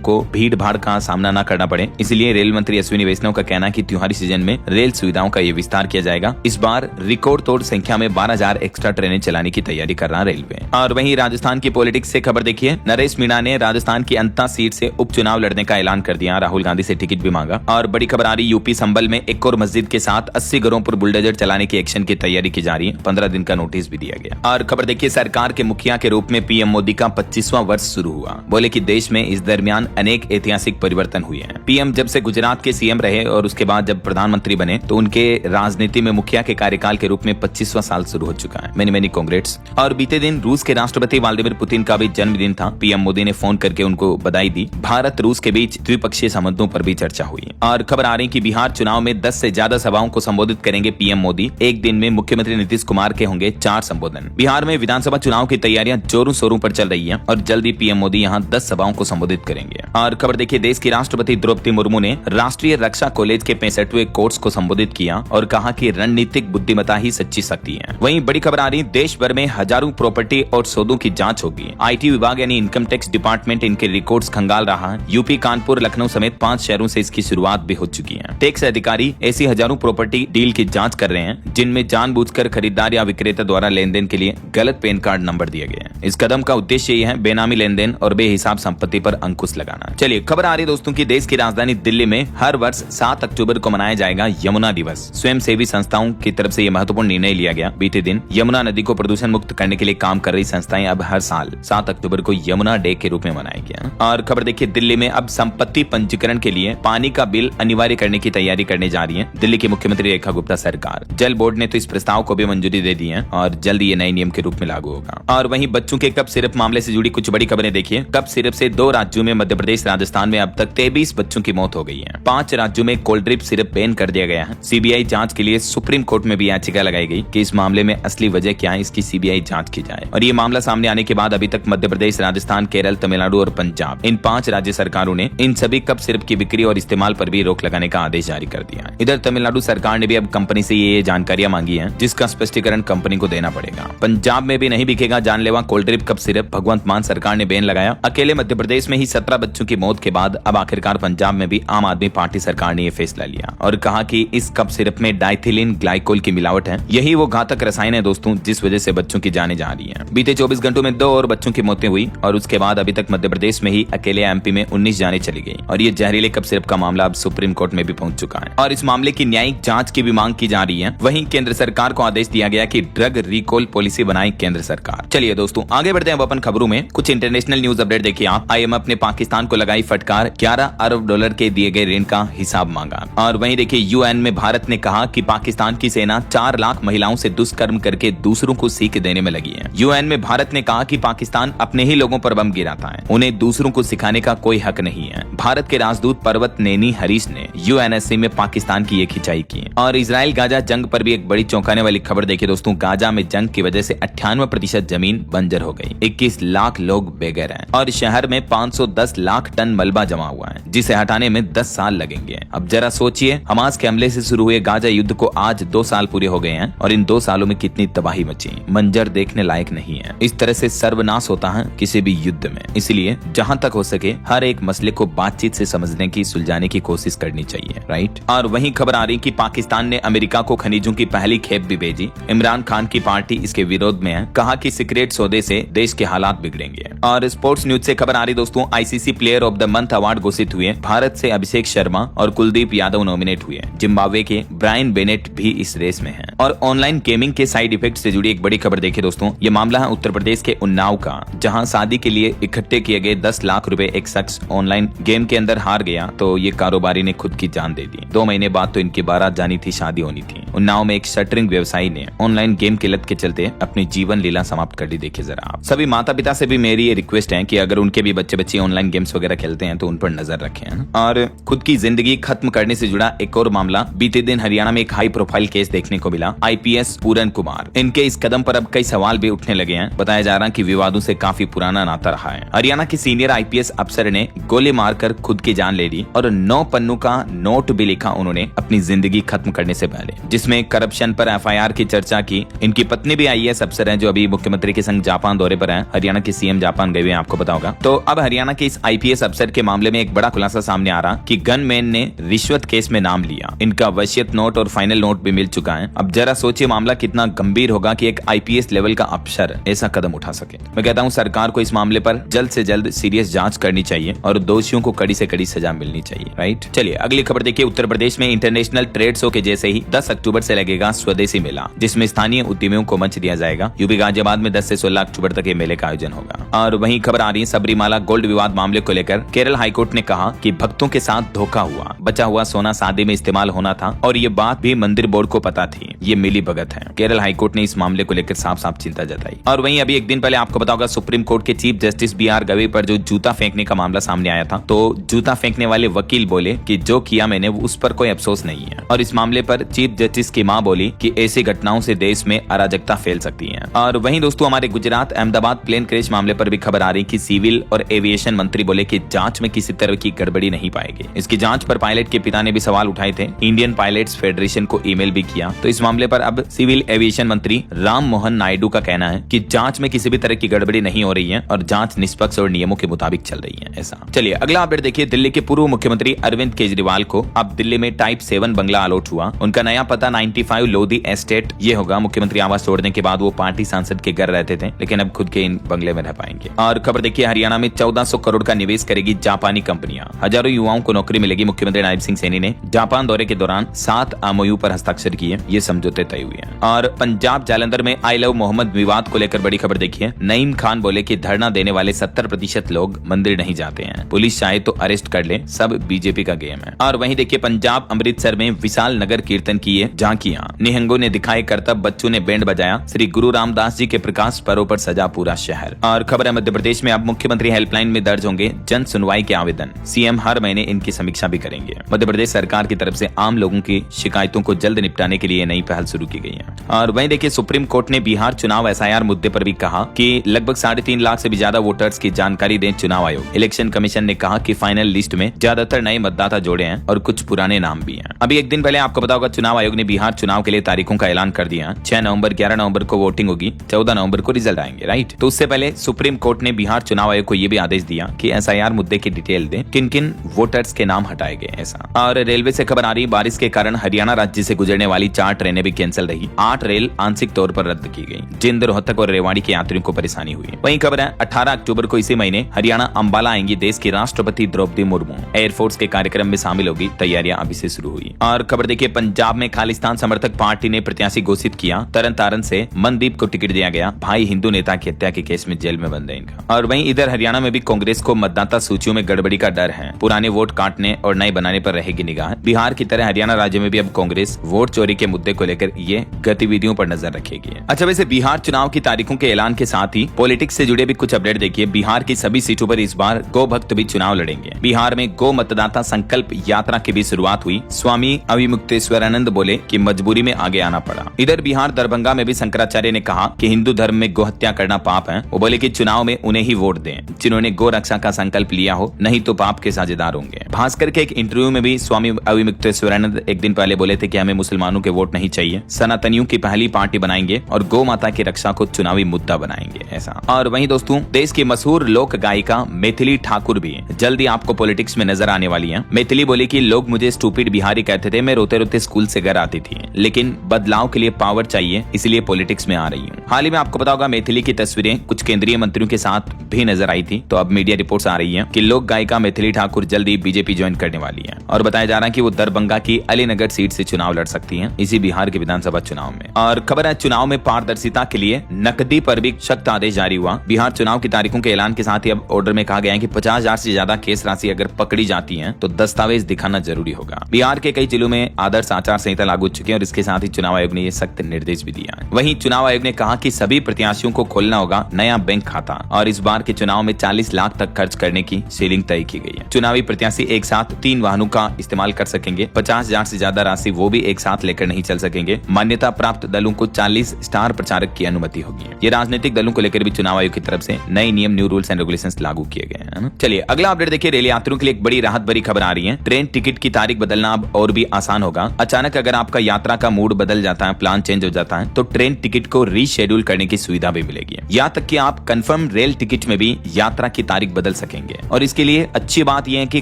को भीड़ भाड़ का सामना न करना पड़े। इसलिए रेल मंत्री अश्विनी वैष्णव का कहना है कि त्योहारी सीजन में रेल सुविधाओं का ये विस्तार किया जाएगा। इस बार रिकॉर्ड तोड़ संख्या में 12,000 एक्स्ट्रा ट्रेनें चलाने की तैयारी कर रहा रेलवे। और वहीं राजस्थान की पॉलिटिक्स से खबर देखिए। नरेश मीणा ने राजस्थान की अंता सीट से उपचुनाव लड़ने का ऐलान कर दिया। राहुल गांधी से टिकट भी मांगा। और बड़ी खबर आ रही, यूपी संभल में एक और मस्जिद के साथ 80 घरों पर बुलडोजर चलाने की एक्शन की तैयारी की जा रही है। 15 दिन का नोटिस भी दिया गया। और खबर देखिए, सरकार के मुखिया के रूप में पीएम मोदी का 25वां वर्ष शुरू हुआ। बोले कि देश में इस दरमियान अनेक ऐतिहासिक परिवर्तन हुए हैं। पीएम जब से गुजरात के सीएम रहे और उसके बाद जब प्रधानमंत्री बने तो उनके राजनीति में मुखिया के कार्यकाल के रूप में 25वां साल शुरू हो चुका है। Many many congrats. और बीते दिन रूस के राष्ट्रपति व्लादिमीर पुतिन का भी जन्मदिन था। पीएम मोदी ने फोन करके उनको बधाई दी। भारत रूस के बीच द्विपक्षीय संबंधों पर भी चर्चा हुई। और खबर आ रही कि बिहार चुनाव में 10 से ज्यादा सभाओं को संबोधित करेंगे पीएम मोदी। एक दिन में मुख्यमंत्री नीतीश कुमार के होंगे 4 संबोधन। बिहार में विधानसभा चुनाव की तैयारियां जोरों शोरों पर चल रही है और जल्दी पीएम मोदी यहां 10 सभाओं को संबोधित करेंगे। और खबर देखिए, देश की राष्ट्रपति द्रौपदी मुर्मू ने राष्ट्रीय रक्षा कॉलेज के 65वें कोर्स को संबोधित किया और कहा कि रणनीतिक बुद्धिमत्ता ही सच्ची शक्ति है। वहीं बड़ी खबर आ रही, देश भर में हजारों प्रॉपर्टी और सौदों की जांच होगी। आईटी विभाग यानी इनकम टैक्स डिपार्टमेंट इनके रिकॉर्ड्स खंगाल रहा है। यूपी, कानपुर, लखनऊ समेत 5 शहरों से इसकी शुरुआत भी हो चुकी है। टैक्स अधिकारी ऐसी हजारों प्रॉपर्टी डील की जांच कर रहे हैं जिनमें जानबूझकर खरीदार या विक्रेता द्वारा लेन देन के लिए गलत पैन कार्ड नंबर दिए गए हैं। इस कदम का उद्देश्य यह है बेनामी लेन देन और बेहिसाब संपत्ति पर अंकुश लगाना। चलिए खबर आ रही दोस्तों की, देश की राजधानी दिल्ली में हर वर्ष 7 अक्टूबर को मनाया जाएगा यमुना दिवस। स्वयं सेवी संस्थाओं की तरफ से यह महत्वपूर्ण निर्णय लिया गया। बीते दिन यमुना नदी को प्रदूषण मुक्त करने के लिए काम कर रही संस्थाएं अब हर साल 7 अक्टूबर को यमुना डे के रूप में मनाया गया। और खबर देखिए, दिल्ली में अब संपत्ति पंजीकरण के लिए पानी का बिल अनिवार्य करने की तैयारी करने जा रही है दिल्ली की मुख्यमंत्री रेखा गुप्ता सरकार। जल बोर्ड ने तो इस प्रस्ताव को भी मंजूरी दे दी है और जल्द ये नए नियम के रूप में लागू होगा। और वहीं बच्चों के कप सिरप मामले से जुड़ी कुछ बड़ी खबरें देखिए। कप सिरप से 2 राज्यों में मध्य प्रदेश, राजस्थान में अब तक 23 बच्चों की मौत हो गई है। 5 राज्यों में कोल्ड ड्रिप सिरप बैन कर दिया गया है। सीबीआई जांच के लिए सुप्रीम कोर्ट में भी याचिका लगाई गई कि इस मामले में असली वजह क्या है, इसकी सीबीआई जांच की जाए। और ये मामला सामने आने के बाद अभी तक मध्य प्रदेश, राजस्थान, केरल, तमिलनाडु और पंजाब, इन 5 राज्य सरकारों ने इन सभी कप सिरप की बिक्री और इस्तेमाल पर भी रोक लगाने का आदेश जारी कर दिया। इधर तमिलनाडु सरकार ने भी अब कंपनी से ये जानकारियां मांगी हैं, जिसका स्पष्टीकरण कंपनी को देना पड़ेगा। पंजाब में भी नहीं बिकेगा जानलेवा कोल्ड ड्रिप कप सिरप। भगवंत मान सरकार ने बैन लगाया। अकेले मध्य प्रदेश में ही 17 बच्चों की मौत के बाद अब आखिरकार पंजाब में भी आम आदमी पार्टी सरकार ने यह फैसला लिया और कहा कि इस कप सिरप में डाइथिलीन ग्लाइकोल की मिलावट है। यही वो घातक रसायन है दोस्तों जिस वजह से बच्चों की जाने जा रही है। बीते 24 घंटों में 2 और बच्चों की मौतें हुई और उसके बाद अभी तक मध्य प्रदेश में ही अकेले एमपी में 19 जाने चली गई। और ये जहरीले कप सिरप का मामला अब सुप्रीम कोर्ट में भी पहुंच चुका है और इस मामले की न्यायिक जांच की भी मांग की जा रही है। वहीं केंद्र सरकार को आदेश दिया गया कि ड्रग रिकॉल पॉलिसी बनाए केंद्र सरकार। चलिए दोस्तों आगे बढ़ते हैं अपन खबरों में। कुछ इंटरनेशनल न्यूज अपडेट देखिए आप। आईएमएफ ने पाकिस्तान को लगाई फटकार, $11 अरब के दिए गए ऋण का हिसाब मांगा। और वहीं देखिए यूएन में भारत ने कहा कि पाकिस्तान की सेना 4 लाख महिलाओं से दुष्कर्म करके दूसरों को सीख देने में लगी है। यूएन में भारत ने कहा कि पाकिस्तान अपने ही लोगों पर बम गिराता है, उन्हें दूसरों को सिखाने का कोई हक नहीं है। भारत के राजदूत पर्वत नेनी हरीश ने यूएनएससी में पाकिस्तान की ये खिंचाई की। और इजराइल गाजा जंग पर भी एक बड़ी चौंकाने वाली खबर देखिए दोस्तों। गाजा में जंग की वजह से 98% जमीन बंजर हो गई। 21 लाख लोग बेघर हैं और शहर में 510 लाख टन मलबा जमा हुआ है, जिसे हटाने में 10 साल लगेंगे। अब जरा सोचिए, हमास के हमले से शुरू हुए गाजा युद्ध को आज 2 साल पूरे हो गए हैं और इन 2 सालों में कितनी तबाही मची। मंजर देखने लायक नहीं है। इस तरह से सर्वनाश होता है किसी भी युद्ध में। इसलिए जहां तक हो सके हर एक मसले को बातचीत से समझने की, सुलझाने की कोशिश करनी चाहिए, राइट। और वहीं खबर आ रही कि पाकिस्तान ने अमेरिका को खनिजों की पहली खेप भी भेजी। इमरान खान की पार्टी इसके विरोध में है, कहा कि सीक्रेट सौदे से देश के हालात बिगड़ेंगे। और स्पोर्ट्स न्यूज से खबर आ रही दोस्तों, ICC player of the month award घोषित हुए। भारत से अभिषेक शर्मा और कुलदीप यादव नॉमिनेट हुए। जिम्बाब्वे के ब्रायन बेनेट भी इस रेस में हैं। और ऑनलाइन गेमिंग के साइड इफेक्ट से जुड़ी एक बड़ी खबर देखिए दोस्तों। ये मामला है उत्तर प्रदेश के उन्नाव का, जहां शादी के लिए इकट्ठे किए गए 10 लाख रुपए एक शख्स ऑनलाइन गेम के अंदर हार गया तो ये कारोबारी ने खुद की जान दे दी। 2 महीने बाद तो इनकी बारात जानी थी, शादी होनी थी। उन्नाव में एक शटरिंग व्यवसायी ने ऑनलाइन गेम की लत के चलते अपनी जीवन लीला समाप्त कर दी। देखिए जरा। अगर आप सभी माता पिता से भी मेरी ये रिक्वेस्ट है कि अगर उनके भी बच्चे बच्चे ऑनलाइन गेम्स वगैरह खेलते हैं तो उन पर नजर रखें। और खुद की जिंदगी खत्म करने से जुड़ा एक और मामला, बीते दिन हरियाणा में एक हाई प्रोफाइल केस देखने को मिला। आईपीएस पूरन कुमार, इनके इस कदम पर अब कई सवाल भी उठने लगे हैं। बताया जा रहा है कि विवादों से काफी पुराना नाता रहा है। हरियाणा के सीनियर आईपीएस अफसर ने गोली मारकर खुद की जान ले ली और 9 पन्नों का नोट भी लिखा उन्होंने अपनी जिंदगी खत्म करने से पहले, जिसमें करप्शन पर एफआईआर की चर्चा की। इनकी पत्नी भी आईएएस अफसर है जो अभी मुख्यमंत्री के संग जापान दौरे पर है। हरियाणा के सीएम जापान गए हुए, आपको पता होगा। तो अब हरियाणा के इस आईपीएस अफसर के मामले में एक बड़ा खुलासा सामने आ रहा कि गनमैन ने रिश्वत केस में नाम लिया। इनका वसीयत नोट और फाइनल नोट भी मिल चुका है। अब जरा सोचिए मामला कितना गंभीर होगा कि एक आईपीएस लेवल का अफसर ऐसा कदम उठा सके। मैं कहता हूं सरकार को इस मामले पर जल्द से जल्द सीरियस जांच करनी चाहिए और दोषियों को कड़ी से कड़ी सजा मिलनी चाहिए, राइट। चलिए अगली खबर देखिए। उत्तर प्रदेश में इंटरनेशनल ट्रेड शो के जैसे ही 10 अक्टूबर से लगेगा स्वदेशी मेला, जिसमें स्थानीय उद्यमियों को मंच दिया जाएगा। यूपी गाजियाबाद में 10 से 16 अक्टूबर तक ये मेले का आयोजन होगा। और वहीं खबर आ रही है सबरीमाला गोल्ड विवाद मामले को लेकर। केरल हाईकोर्ट ने कहा कि भक्तों के साथ धोखा हुआ, बचा हुआ सोना शादी में इस्तेमाल होना था और ये बात भी मंदिर बोर्ड को पता थी। ये मिली भगत है। केरल हाईकोर्ट ने इस मामले को लेकर साफ साफ चिंता जताई। और वहीं अभी एक दिन पहले आपको पता होगा सुप्रीम कोर्ट के चीफ जस्टिस बीआर गवई पर जो जूता फेंकने का मामला सामने आया था, तो जूता फेंकने वाले वकील बोले कि जो किया मैंने उस पर कोई अफसोस नहीं है। और इस मामले पर चीफ जस्टिस की मां बोली कि ऐसी घटनाओं से देश में अराजकता फैल सकती है। और वहीं दोस्तों हमारे गुजरात अहमदाबाद प्लेन क्रैश मामले पर भी खबर आ रही कि सिविल और एविएशन मंत्री बोले कि जांच में किसी तरह की गड़बड़ी नहीं पाएगी। इसकी जांच पर पायलट के पिता ने भी सवाल उठाए थे। इंडियन पायलट्स फेडरेशन को ईमेल भी किया। तो इस मामले पर अब सिविल एविएशन मंत्री राम मोहन नायडू का कहना है कि जांच में किसी भी तरह की गड़बड़ी नहीं हो रही है और जांच निष्पक्ष और नियमों के मुताबिक चल रही है। ऐसा चलिए अगला अपडेट देखिए। दिल्ली के पूर्व मुख्यमंत्री अरविंद केजरीवाल को अब दिल्ली में टाइप 7 बंगला अलॉट हुआ। उनका नया पता 95 लोधी एस्टेट ये होगा। मुख्यमंत्री आवास छोड़ने के बाद वो पार्टी सांसद के घर रहते थे, लेकिन अब खुद के इन बंगले में रह पाएंगे। और खबर देखिए हरियाणा में 1400 करोड़ का निवेश करेगी जापानी कंपनियां। हजारों युवाओं को नौकरी मिलेगी। मुख्यमंत्री नायब सिंह सैनी ने जापान दौरे के दौरान 7 एमओयू पर हस्ताक्षर किए। ये समझौते तय हुए हैं। और पंजाब जालंधर में आई लव मोहम्मद विवाद को लेकर बड़ी खबर देखिए। नईम खान बोले कि धरना देने वाले 70% लोग मंदिर नहीं जाते हैं, पुलिस चाहे तो अरेस्ट कर ले, सब बीजेपी का गेम है। और वहीं देखिए पंजाब अमृतसर में विशाल नगर कीर्तन किए झांकियां। निहंगों ने दिखाए करतब, बच्चों ने बैंड बजाया। श्री गुरु रामदास जी के प्रकाश पर्व पर सजा पूरा शहर। और खबर है मध्य प्रदेश में अब मुख्यमंत्री हेल्पलाइन में दर्ज होंगे जन सुनवाई के आवेदन। सीएम हर महीने इनकी समीक्षा भी करेंगे। मध्य प्रदेश सरकार की तरफ से आम लोगों की शिकायतों को जल्द निपटाने के लिए नई पहल शुरू की गई है। और वहीं देखिए सुप्रीम कोर्ट ने बिहार चुनाव एसआईआर मुद्दे पर भी कहा कि लगभग 3.5 लाख से भी ज्यादा वोटर्स की जानकारी दें चुनाव आयोग। इलेक्शन कमीशन ने कहा कि फाइनल लिस्ट में ज्यादातर नए मतदाता जोड़े हैं और कुछ पुराने नाम भी हैं। अभी एक दिन पहले आपको पता होगा चुनाव आयोग ने बिहार चुनाव के लिए तारीखों का ऐलान कर दिया। 6 नवंबर 11 नवंबर को वोटिंग होगी, 14 नवंबर को रिजल्ट आएंगे, राइट। तो उससे पहले सुप्रीम कोर्ट ने बिहार चुनाव आयोग को यह भी आदेश दिया कि एसआईआर मुद्दे की डिटेल दें, किन किन वोटर्स के नाम हटाए गए ऐसा। और रेलवे से खबर आ रही बारिश के कारण हरियाणा राज्य से गुजरने वाली 4 ट्रेनें भी कैंसिल रही। 8 रेल आंशिक तौर पर रद्द की गई। जिंद, रोहतक और रेवाड़ी के यात्रियों को परेशानी हुई। वहीं खबर है 18 अक्टूबर को इसी महीने हरियाणा अंबाला आएंगी देश की राष्ट्रपति द्रौपदी मुर्मू। एयरफोर्स के कार्यक्रम में शामिल होगी। तैयारियां अभी से शुरू हुई। और खबर देखिए पंजाब में खालिस्तान समर्थक पार्टी ने प्रत्याशी घोषित किया। तरन तारण से मनदीप को टिकट दिया गया। भाई हिंदू नेता की हत्या के केस में जेल में बंद है इनका। और वहीं इधर हरियाणा में भी कांग्रेस को मतदाता सूचियों में गड़बड़ी का डर है। पुराने वोट काटने और नए बनाने पर रहेगी निगाह। बिहार की तरह हरियाणा राज्य में भी अब कांग्रेस वोट चोरी के मुद्दे को लेकर ये गतिविधियों पर नजर रखेगी। अच्छा वैसे बिहार चुनाव की तारीखों के ऐलान के साथ ही पॉलिटिक्स से जुड़े भी कुछ अपडेट देखिए। बिहार की सभी सीटों पर इस बार गौ भक्त भी चुनाव लड़ेंगे। बिहार में गौ मतदाता संकल्प यात्रा की भी शुरुआत हुई। स्वामी अविमुक्तेश्वरानंद बोले कि मजबूरी में आगे आना पड़ा। इधर बिहार दरभंगा में भी शंकराचार्य ने कहा कि हिंदू धर्म में गौ हत्या करना पाप है। वो बोले कि चुनाव में उन्हें ही वोट दें जिन्होंने गौ रक्षा का संकल्प लिया हो, नहीं तो पाप के साझेदार होंगे। भास्कर के एक इंटरव्यू में भी स्वामी अविमुक्तेश्वरानंद एक दिन पहले बोले थे कि हमें मुसलमानों के वोट नहीं चाहिए, सनातनियों की पहली पार्टी बनाएंगे और गौ माता की रक्षा को चुनावी मुद्दा बनाएंगे ऐसा। और वहीं दोस्तों देश की मशहूर लोक गायिका मैथिली ठाकुर भी जल्दी आपको पॉलिटिक्स में नजर आने वाली है। मैथिली बोली कि लोग मुझे स्टूपिड बिहारी कहते थे, मैं रोते रोते स्कूल से घर आती थी, लेकिन बदलाव के लिए पावर चाहिए, इसलिए पॉलिटिक्स में आ रही हूँ। हाल ही में आपको पता होगा मैथिली की तस्वीरें कुछ केंद्रीय मंत्रियों के साथ भी नजर आई थी। तो अब मीडिया रिपोर्ट्स आ रही है कि लोक गायिका मैथिली ठाकुर जल्दी बीजेपी ज्वाइन करने वाली है। और बताया जा रहा है कि वो दरभंगा की अलीनगर सीट से चुनाव लड़ सकती हैं इसी बिहार के विधानसभा चुनाव में। और खबर है चुनाव में पारदर्शिता के लिए नकदी पर भी सख्त आदेश जारी हुआ। बिहार चुनाव की तारीखों के ऐलान के साथ ही अब ऑर्डर में कहा गया है कि 50,000 से ज्यादा केस राशि अगर पकड़ी जाती है तो दस्तावेज दिखाना जरूरी होगा। बिहार के कई जिलों में आदर्श आचार संहिता लागू हो चुकी है और इसके साथ ही चुनाव आयोग ने ये सख्त निर्देश भी दिया है। वहीं चुनाव आयोग ने कहा कि सभी प्रत्याशियों को खोलना होगा नया बैंक खाता और इस बार के चुनाव में 40 लाख तक खर्च करने की सीलिंग तय की गई है। चुनावी प्रत्याशी एक साथ 3 वाहनों का इस्तेमाल कर सकेंगे। 50,000 से ज्यादा राशि वो भी एक साथ लेकर नहीं चल सकेंगे। मान्यता प्राप्त दलों को 40 स्टार प्रचारक की अनुमति होगी। ये राजनीतिक दलों को लेकर भी चुनाव आयोग की तरफ से नए नियम, न्यू रूल्स एंड रेगुलेशंस लागू किए गए हैं। चलिए अगला अपडेट देखिए। रेल यात्रियों के लिए एक बड़ी राहत भरी खबर आ रही है। ट्रेन टिकट की तारीख बदलना अब और भी आसान होगा। अचानक अगर आपका यात्रा का मूड बदल जाता है, प्लान चेंज हो जाता है, तो ट्रेन टिकट को रीशेड्यूल करने की सुविधा भी मिलेगी। यहाँ तक कि आप कंफर्म रेल टिकट में भी यात्रा की तारीख बदल सकेंगे और इसके लिए अच्छी बात यह है कि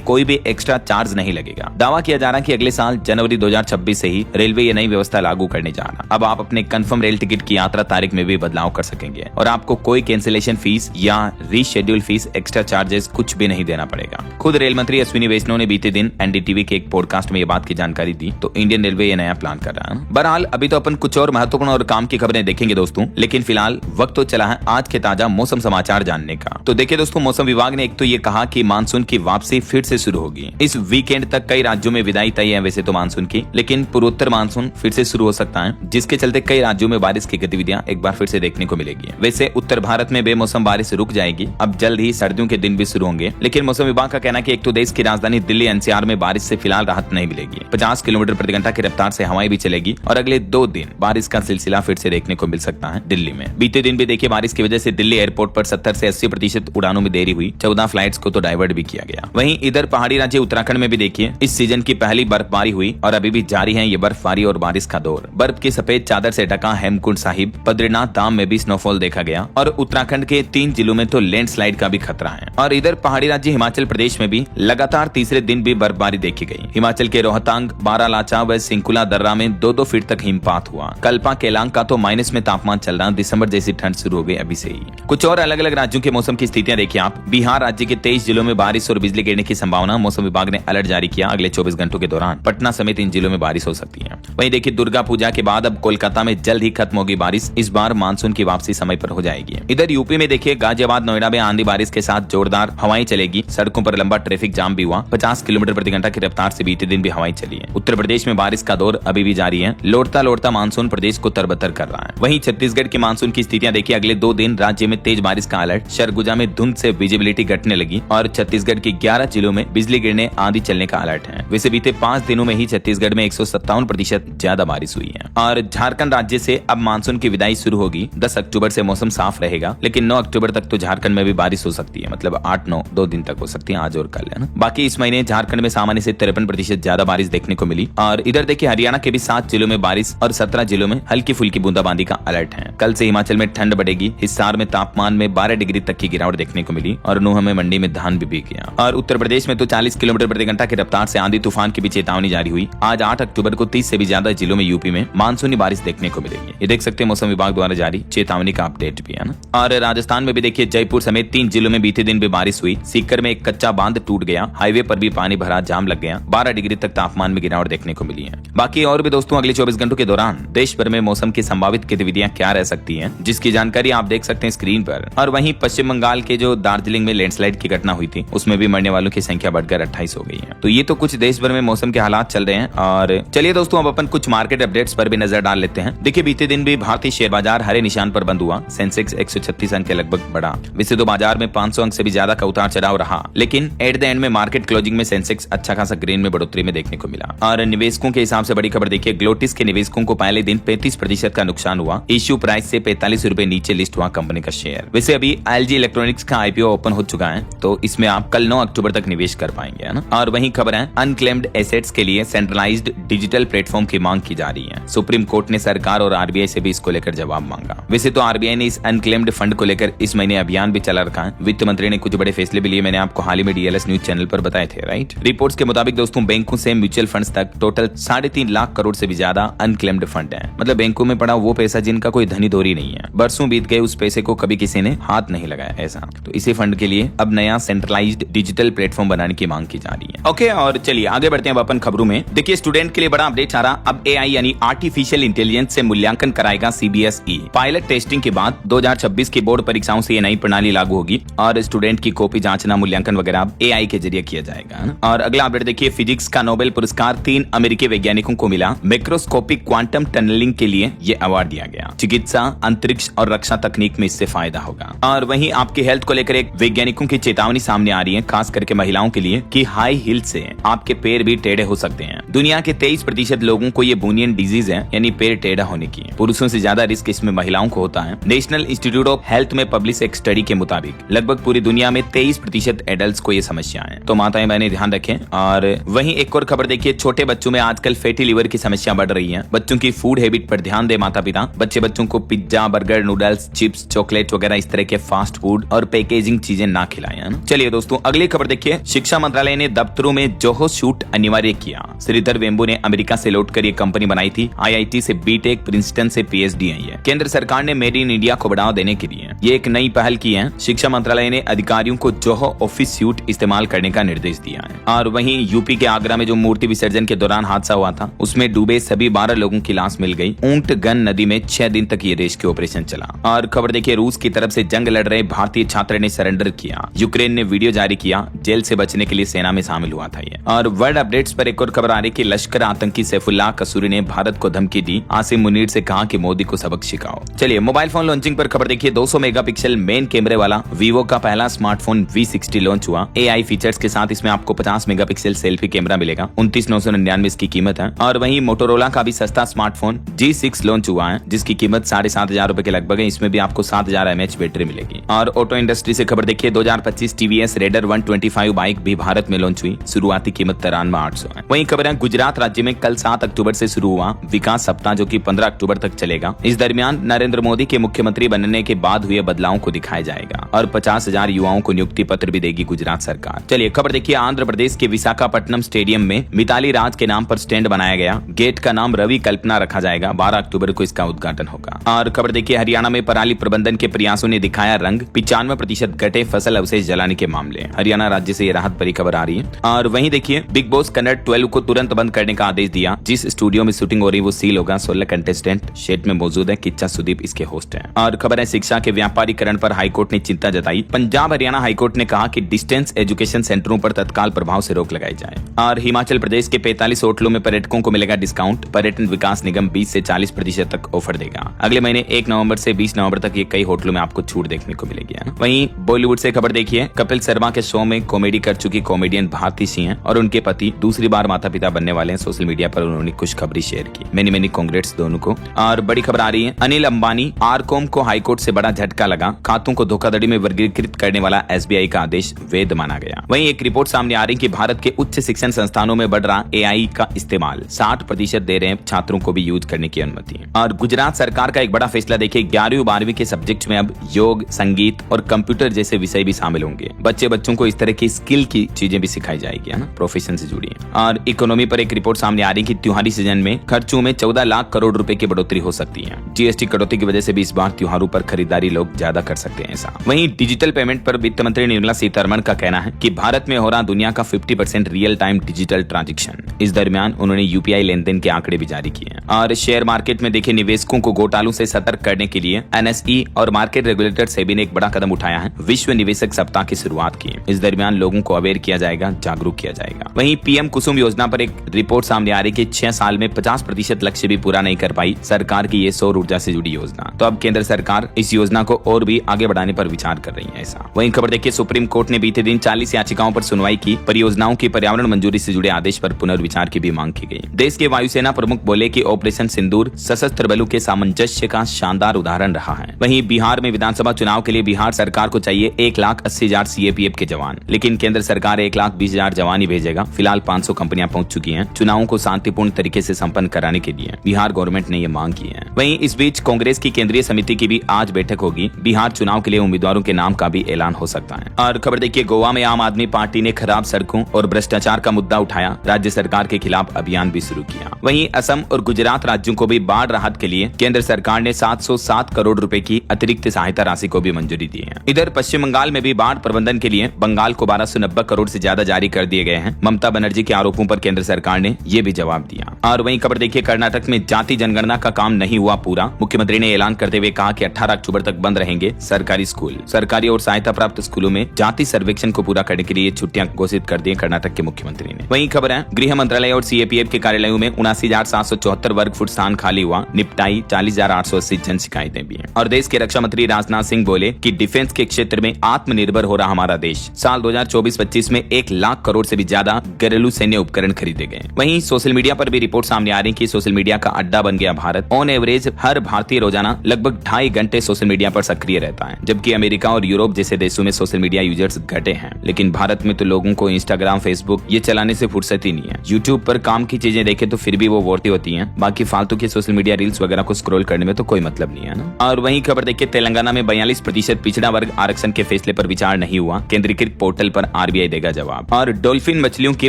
कोई भी एक्स्ट्रा चार्ज नहीं लगेगा। दावा किया जा रहा है कि अगले साल जनवरी 2026 से ही रेलवे ये नई व्यवस्था लागू करने जा रहा है। अब आप अपने कंफर्म रेल टिकट की यात्रा तारीख में भी बदलाव कर सकेंगे और आपको कोई कैंसिलेशन फीस या रीशेड्यूल फीस, एक्स्ट्रा चार्जेस कुछ भी नहीं देना पड़ेगा। खुद रेल मंत्री अश्विनी वैष्णव ने बीते दिन एनडीटीवी के एक पॉडकास्ट में ये बात की जानकारी दी। तो इंडियन रेलवे ये नया प्लान कर रहा है। बहरहाल अभी तो अपन कुछ और महत्वपूर्ण और काम की खबरें देखेंगे दोस्तों, लेकिन फिलहाल वक्त तो चला है आज के ताजा मौसम समाचार जानने का। तो देखिए दोस्तों, मौसम विभाग ने एक तो ये कहा कि मानसून की वापसी फिर से शुरू होगी। इस वीकेंड तक कई राज्यों में विदाई तय है वैसे तो मानसून की, लेकिन पूर्वोत्तर मानसून फिर से शुरू हो सकता है, जिसके चलते कई राज्यों में बारिश की गतिविधियां एक बार फिर से देखने को मिलेगी। वैसे उत्तर भारत में बेमौसम बारिश रुक जाएगी। अब जल्द ही सर्दियों के दिन भी शुरू होंगे, लेकिन मौसम विभाग का कहना है कि एक तो देश की राजधानी दिल्ली एनसीआर में बारिश से फिलहाल राहत नहीं मिलेगी। 50 किलोमीटर प्रति घंटा की रफ्तार से हवाएं भी चलेगी और अगले 2 दिन बारिश का सिलसिला फिर से देखने को मिल सकता है दिल्ली में। बीते दिन भी देखिए बारिश की वजह से दिल्ली एयरपोर्ट पर 70 से 80% उड़ानों में देरी हुई। 14 फ्लाइट्स को तो डाइवर्ट भी किया गया। वहीं इधर पहाड़ी राज्य उत्तराखंड में भी देखिए इस सीजन की पहली बर्फबारी हुई और अभी भी जारी है ये बर्फबारी और बारिश का दौर। बर्फ की सफेद चादर से ढका हेमकुंड साहिब, बद्रीनाथ धाम में भी स्नोफॉल देखा गया और उत्तराखंड के 3 जिलों में तो लैंडस्लाइड का भी खतरा है। और इधर पहाड़ी राज्य हिमाचल प्रदेश में भी लगातार तीसरे दिन भी बर्फबारी देखी गई। हिमाचल के रोहतांग, बारालाचा व सिंकुला दर्रा में 2-2 फीट तक हिमपात हुआ। कल्पा केलांग का तो माइनस में तापमान चल रहा, दिसंबर जैसी ठंड शुरू हो गई अभी से ही। कुछ और अलग अलग राज्यों के मौसम की स्थितियां देखिए आप। बिहार राज्य के 23 जिलों में बारिश और बिजली गिरने की संभावना, मौसम विभाग ने अलर्ट जारी किया। अगले 24 घंटों के दौरान पटना समेत इन जिलों में बारिश हो सकती है। वहीं देखिए दुर्गा पूजा के बाद अब कोलकाता में जल्द ही खत्म होगी बारिश। इस बार मानसून की वापसी समय पर हो जाएगी। इधर यूपी में देखिए गाजियाबाद, नोएडा में आंधी बारिश के साथ जोरदार हवाएं चलेगी। सड़कों पर लंबा ट्रैफिक जाम भी हुआ। 50 किलोमीटर प्रति घंटा की रफ्तार से बीते दिन भी हवाएं चली है। उत्तर प्रदेश में बारिश का दौर अभी भी जारी है। लौटता लौटता मानसून प्रदेश को तरबतर कर रहा है। वहीं छत्तीसगढ़ की मानसून की स्थितियां देखिए। अगले 2 दिन राज्य में तेज बारिश का अलर्ट। सरगुजा में धुंध से विजिबिलिटी घटने लगी और छत्तीसगढ़ की 11 जिलों में बिजली गिरने, आंधी चलने का अलर्ट है। वैसे बीते 5 दिनों में ही छत्तीसगढ़ में 157% ज्यादा बारिश हुई है। और झारखंड राज्य से अब मानसून की विदाई शुरू होगी। 10 अक्टूबर से मौसम साफ रहेगा, लेकिन 9 अक्टूबर तक तो झारखंड में भी बारिश हो सकती है। मतलब 8-9 2 दिन तक हो सकती है, आज और कल, है ना। बाकी इस महीने झारखंड में सामान्य से 53% ज्यादा बारिश देखने को मिली। और इधर देखिए हरियाणा के भी 7 जिलों में बारिश और 17 जिलों में हल्की फुल्की बूंदाबांदी का अलर्ट है। कल से हिमाचल में ठंड बढ़ेगी। हिसार में तापमान में 12 डिग्री तक की गिरावट देखने को मिली और नूह में मंडी में धान भी बिक गया। और उत्तर प्रदेश में तो 40 किलोमीटर प्रति घंटा की रफ्तार से आंधी तूफान की भी चेतावनी जारी हुई। आज 8 अक्टूबर को 30 से भी ज्यादा जिलों में यूपी में मानसूनी बारिश देखने को मिलेगी। ये देख सकते हैं मौसम विभाग द्वारा जारी चेतावनी का अपडेट भी है ना। और राजस्थान में भी देखिए जयपुर समेत 3 जिलों में बीते दिन भी बारिश हुई। सीकर में एक कच्चा बांध टूट गया। हाईवे पर भी पानी भरा, जाम लग गया। 12 डिग्री तक तापमान में गिरावट देखने को मिली है। बाकी और भी दोस्तों अगले 24 घंटों के दौरान देश भर में मौसम की संभावित गतिविधियां क्या रह सकती हैं, जिसकी जानकारी आप देख सकते हैं स्क्रीन पर। और वहीं पश्चिम बंगाल के जो दार्जिलिंग में लैंडस्लाइड की घटना हुई थी, उसमें भी मरने वालों की संख्या बढ़कर 28 हो गई है। तो ये तो कुछ देश भर में मौसम के हालात चल रहे हैं। और चलिए दोस्तों अब अपन कुछ मार्केट अपडेट्स पर भी नजर डाल लेते हैं। देखिए बीते दिन भी भारतीय शेयर बाजार हरे निशान पर बंद हुआ। सेंसेक्स 136 अंक के लगभग बढ़ा। वैसे तो बाजार में 500 अंक से भी ज्यादा का उतार चढ़ाव रहा, लेकिन एट द एंड में मार्केट क्लोजिंग में सेंसेक्स अच्छा खासा ग्रीन में बढ़ोतरी में देखने को मिला। और निवेशकों के हिसाब से बड़ी खबर देखिए, ग्लोटिस के निवेशकों को पहले दिन 35% का नुकसान हुआ। इश्यू प्राइस से 45 रुपए नीचे लिस्ट हुआ कंपनी का शेयर। वैसे अभी LG इलेक्ट्रॉनिक्स का IPO ओपन हो चुका है, तो इसमें आप कल 9 अक्टूबर तक निवेश कर पाएंगे, है ना। और वहीं खबर है अनक्लेम्ड एसेट्स के लिए सेंट्रलाइज्ड डिजिटल प्लेटफॉर्म की मांग की जा रही है। सुप्रीम कोर्ट ने सरकार और RBI से भी इसको लेकर जवाब मांगा। वैसे तो RBI ने इस अनक्लेम्ड फंड को लेकर इस महीने अभियान भी चला रखा है। वित्त मंत्री ने कुछ बड़े फैसले भी लिए, मैंने आपको हाल ही में DLS न्यूज चैनल पर बताए थे, राइट। रिपोर्ट्स के मुताबिक दोस्तों बैंकों से म्यूचुअल फंड्स तक टोटल 3.5 लाख करोड़ से भी ज्यादा अनक्लेम्ड फंड है। मतलब बैंकों में पड़ा वो पैसा जिनका कोई धनी दौरी नहीं है। बरसों बीत गए, उस पैसे को कभी किसी ने हाथ नहीं लगाया ऐसा। तो इसी फंड के लिए अब नया सेंट्रलाइज्ड डिजिटल प्लेटफॉर्म बनाने की मांग की जा रही है। ओके, और चलिए आगे बढ़ते हैं अपन खबरों में। देखिए स्टूडेंट के लिए बड़ा अपडेट आ रहा। अब AI यानी आर्टिफिशियल इंटेलिजेंस से मूल्यांकन कराएगा CBSE। पायलट टेस्टिंग के बाद 2026 की बोर्ड परीक्षाओं से ये नई प्रणाली लागू होगी और स्टूडेंट की कॉपी जांचना, मूल्यांकन वगैरह अब AI के जरिए किया जाएगा। और अगला अपडेट देखिए, फिजिक्स का नोबेल पुरस्कार 3 अमेरिकी वैज्ञानिकों को मिला। मैक्रोस्कोपिक क्वांटम टनलिंग के लिए ये अवार्ड दिया गया। चिकित्सा, अंतरिक्ष और और रक्षा तकनीक में इससे फायदा होगा। और वहीं आपकी हेल्थ को लेकर एक वैज्ञानिकों की चेतावनी सामने आ रही है, खास करके महिलाओं के लिए, कि हाई हील से आपके पैर भी टेढ़े हो सकते हैं। दुनिया के 23% लोगों को ये बूनियन डिजीज है, यानी पैर टेढ़ा होने की। पुरुषों से ज्यादा रिस्क इसमें महिलाओं को होता है। नेशनल इंस्टीट्यूट ऑफ हेल्थ में पब्लिश एक स्टडी के मुताबिक लगभग पूरी दुनिया में 23% एडल्ट को ये समस्या है। तो माताएं बहनें ध्यान रखें। और वहीं एक और खबर देखिए, छोटे बच्चों में आजकल फैटी लिवर की समस्या बढ़ रही है। बच्चों की फूड हैबिट पर ध्यान दे माता पिता। बच्चों को pizza, burger, noodles, chips, chocolate वगैरह इस तरह के फास्ट फूड और पैकेजिंग चीजें ना खिलाएं, है ना। चलिए दोस्तों, अगली खबर देखिए, शिक्षा मंत्रालय ने दफ्तरों में जोहो शूट अनिवार्य किया। श्रीधर वेम्बू ने अमेरिका से लौटकर ये कंपनी बनाई थी। IIT से बीटेक, प्रिंसटन से PhD आई है। केंद्र सरकार ने मेड इन इंडिया को बढ़ावा देने के लिए ये एक नई पहल की है। शिक्षा मंत्रालय ने अधिकारियों को जोहो ऑफिस सूट इस्तेमाल करने का निर्देश दिया है। और वहीं यूपी के आगरा में जो मूर्ति विसर्जन के दौरान हादसा हुआ था, उसमें डूबे सभी 12 लोगों की लाश मिल गई। ऊंट गन नदी में 6 दिन तक ये रेस्क्यू ऑपरेशन चला। और खबर देखिए, रूस की तरफ से जंग लड़ रहे भारतीय छात्र ने सरेंडर किया। यूक्रेन ने वीडियो जारी किया, जेल से बचने के लिए सेना में शामिल हुआ था ये। और वर्ल्ड अपडेट्स पर एक और खबर आ रही कि लश्कर आतंकी सैफुल्लाह कसूरी ने भारत को धमकी दी। आसिम मुनीर से कहा कि मोदी को सबक सिखाओ। चलिए, मोबाइल फोन लॉन्चिंग पर खबर देखिए, 200 मेगापिक्सल मेन कैमरे वाला वीवो का पहला स्मार्टफोन V60 लॉन्च हुआ। AI फीचर्स के साथ इसमें आपको 50 मेगापिक्सल सेल्फी कैमरा मिलेगा। 29,999 इसकी कीमत है। और वहीं मोटोरोला का भी सस्ता स्मार्टफोन G6 लॉन्च हुआ है, जिसकी कीमत 7,500 रुपए के लगभग है। इसमें भी आपको 7000 mAh बैटरी मिलेगी। और ऑटो इंडस्ट्री से खबर देखिए, 2025 TVS रेडर 125 बाइक भी भारत में लॉन्च हुई। शुरुआती कीमत 93,800 है। वहीं खबर है, गुजरात राज्य में कल 7 अक्टूबर से शुरू हुआ विकास सप्ताह, जो कि 15 अक्टूबर तक चलेगा। इस दरमियान नरेंद्र मोदी के मुख्यमंत्री बनने के बाद हुए बदलावों को दिखाया जाएगा और 50,000 युवाओं को नियुक्ति पत्र भी देगी गुजरात सरकार। चलिए, खबर देखिए, आंध्र प्रदेश के विशाखापट्टनम स्टेडियम में मिताली राज के नाम पर स्टैंड बनाया गया। गेट का नाम रवि कल्पना रखा जाएगा। 12 अक्टूबर को इसका उद्घाटन होगा। और खबर देखिए, हरियाणा में पराली प्रबंधन के प्रयासों ने दिखाया रंग। 95% घटे फसल अवशेष जलाने के मामले। हरियाणा राज्य से ये राहत भरी खबर आ रही है। और वहीं देखिए, बिग बॉस कन्नड़ 12 को तुरंत बंद करने का आदेश दिया। जिस स्टूडियो में शूटिंग हो रही वो सील होगा। 16 कंटेस्टेंट शेड में मौजूद है। किच्चा सुदीप इसके होस्ट हैं। और खबर है, शिक्षा के व्यापारीकरण पर हाईकोर्ट ने चिंता जताई। पंजाब हरियाणा हाईकोर्ट ने कहा कि डिस्टेंस एजुकेशन सेंटरों पर तत्काल प्रभाव से रोक लगाई जाए। और हिमाचल प्रदेश के 45 होटलों में पर्यटकों को मिलेगा डिस्काउंट। पर्यटन विकास निगम 20 से 40% तक ऑफर देगा। अगले महीने 1 नवंबर से 20 नवंबर तक ये कई होटलों में आपको छूट देखने को मिलेगी। वहीं बॉलीवुड से खबर देखिए, कपिल शर्मा के शो में कॉमेडी कर चुकी कॉमेडियन भारती सिंह हैं और उनके पति दूसरी बार माता पिता बनने वाले हैं। सोशल मीडिया पर उन्होंने खुशखबरी शेयर की। मेनी कांग्रेट्स दोनों को। और बड़ी खबर आ रही है, अनिल अंबानी आरकॉम को हाईकोर्ट से बड़ा झटका लगा। खातों को धोखाधड़ी में वर्गीकृत करने वाला SBI का आदेश वैध माना गया। वहीं एक रिपोर्ट सामने आ रही कि भारत के उच्च शिक्षण संस्थानों में बढ़ रहा AI का इस्तेमाल। 60% दे रहे हैं छात्रों को भी यूज करने की अनुमति। और गुजरात सरकार का एक बड़ा फैसला देखिए, 11वीं 12वीं के सब्जेक्ट में अब योग, संगीत और कंप्यूटर जैसे विषय भी शामिल होंगे। बच्चों को इस तरह की स्किल की चीजें भी सिखाई जाएगी, है ना, प्रोफेशन से जुड़ी। और इकोनॉमी पर एक रिपोर्ट सामने आ रही कि त्योहारी सीजन में खर्चों में 14 लाख करोड़ रुपए की बढ़ोतरी हो सकती है। GST कटौती की वजह से भी इस बार त्योहारों पर खरीदारी लोग ज्यादा कर सकते हैं ऐसा। वहीं डिजिटल पेमेंट पर वित्त मंत्री निर्मला सीतारमण का कहना है कि भारत में हो रहा दुनिया का 50% रियल टाइम डिजिटल ट्रांजेक्शन। इस दरमियान उन्होंने UPI लेनदेन के आंकड़े भी जारी किए। और शेयर मार्केट में देखिए, निवेशकों को घोटालों से सतर्क करने के लिए NSE और मार्केट रेगुलेटर सेबी ने एक बड़ा कदम उठाया है। विश्व निवेशक सप्ताह की शुरुआत की। इस दरमियान लोगों को अवेयर किया जाएगा, जागरूक किया जाएगा। वहीं PM कुसुम योजना पर एक रिपोर्ट सामने आ रही कि 6 साल में 50% लक्ष्य भी पूरा नहीं कर पाई सरकार की ये सौर ऊर्जा से जुड़ी योजना। तो अब केंद्र सरकार इस योजना को और भी आगे बढ़ाने पर विचार कर रही है ऐसा। वहीं खबर देखिए, सुप्रीम कोर्ट ने बीते दिन 40 याचिकाओं पर सुनवाई की। परियोजनाओं की पर्यावरण मंजूरी से जुड़े आदेश पर पुनर्विचार की भी मांग की गई। देश के वायुसेना प्रमुख बोले कि ऑपरेशन सिंदूर सशस्त्र बलों के सामंजस्य का शानदार उदाहरण रहा है। वहीं बिहार में विधानसभा चुनाव के लिए बिहार सरकार को चाहिए 1,80,000 CAPF के जवान, लेकिन केंद्र सरकार 1,20,000 जवान ही भेजेगा। फिलहाल 500 कंपनियां पहुंच चुकी हैं चुनावों को शांतिपूर्ण तरीके से संपन्न कराने के लिए। बिहार गवर्नमेंट ने ये मांग की है। वहीं इस बीच कांग्रेस की केंद्रीय समिति की भी आज बैठक होगी। बिहार चुनाव के लिए उम्मीदवारों के नाम का भी ऐलान हो सकता है। और खबर देखिए, गोवा में आम आदमी पार्टी ने खराब सड़कों और भ्रष्टाचार का मुद्दा उठाया। राज्य सरकार के खिलाफ अभियान भी शुरू किया। वहीं असम और गुजरात राज्यों को भी बाढ़ राहत के लिए केंद्र सरकार ने 707 करोड़ रुपए की अतिरिक्त सहायता राशि को भी मंजूरी दी है। इधर पश्चिम बंगाल में भी बाढ़ प्रबंधन के लिए बंगाल को 1290 करोड़ से ज्यादा जारी कर दिए गए हैं। ममता बनर्जी के आरोपों पर केंद्र सरकार ने ये भी जवाब दिया। और वहीं खबर देखिए, कर्नाटक में जाति जनगणना का काम नहीं हुआ पूरा। मुख्यमंत्री ने ऐलान करते हुए कहा कि 18 अक्टूबर तक बंद रहेंगे सरकारी स्कूल। सरकारी और सहायता प्राप्त स्कूलों में जाति सर्वेक्षण को पूरा करने के लिए छुट्टियां घोषित कर दी कर्नाटक के मुख्यमंत्री ने। वहीं खबर है, गृह मंत्रालय और सीएपीएफ के कार्यालयों में 79,774 वर्ग फुट स्थान खाली हुआ। निपटाई 40,880 जन शिकायतें भी हैं। और देश के रक्षा मंत्री राजनाथ सिंह बोले कि डिफेंस के क्षेत्र में आत्मनिर्भर हो रहा हमारा देश। साल 2024-25 में 1 लाख करोड़ से भी ज्यादा घरेलू सैन्य उपकरण खरीदे गए। वहीं सोशल मीडिया पर भी रिपोर्ट सामने आ रही कि सोशल मीडिया का अड्डा बन गया भारत। ऑन एवरेज हर भारतीय रोजाना लगभग 2.5 घंटे सोशल मीडिया पर सक्रिय रहता है, जबकि अमेरिका और यूरोप जैसे देशों में सोशल मीडिया यूजर्स घटे हैं। लेकिन भारत में तो लोगों को इंस्टाग्राम, फेसबुक ये चलाने से फुर्सत ही नहीं है। यूट्यूब पर काम की चीजें देखे तो फिर भी वो वर्ती होती हैं, बाकी फालतू के सोशल मीडिया रील्स वगैरह को स्क्रॉल करने में तो कोई मतलब नहीं है ना। और वहीं खबर देखिए, तेलंगाना में 42% पिछड़ा वर्ग आरक्षण के फैसले पर विचार नहीं हुआ। केंद्रीकृत पोर्टल पर आरबीआई देगा जवाब। और डॉल्फिन मछलियों की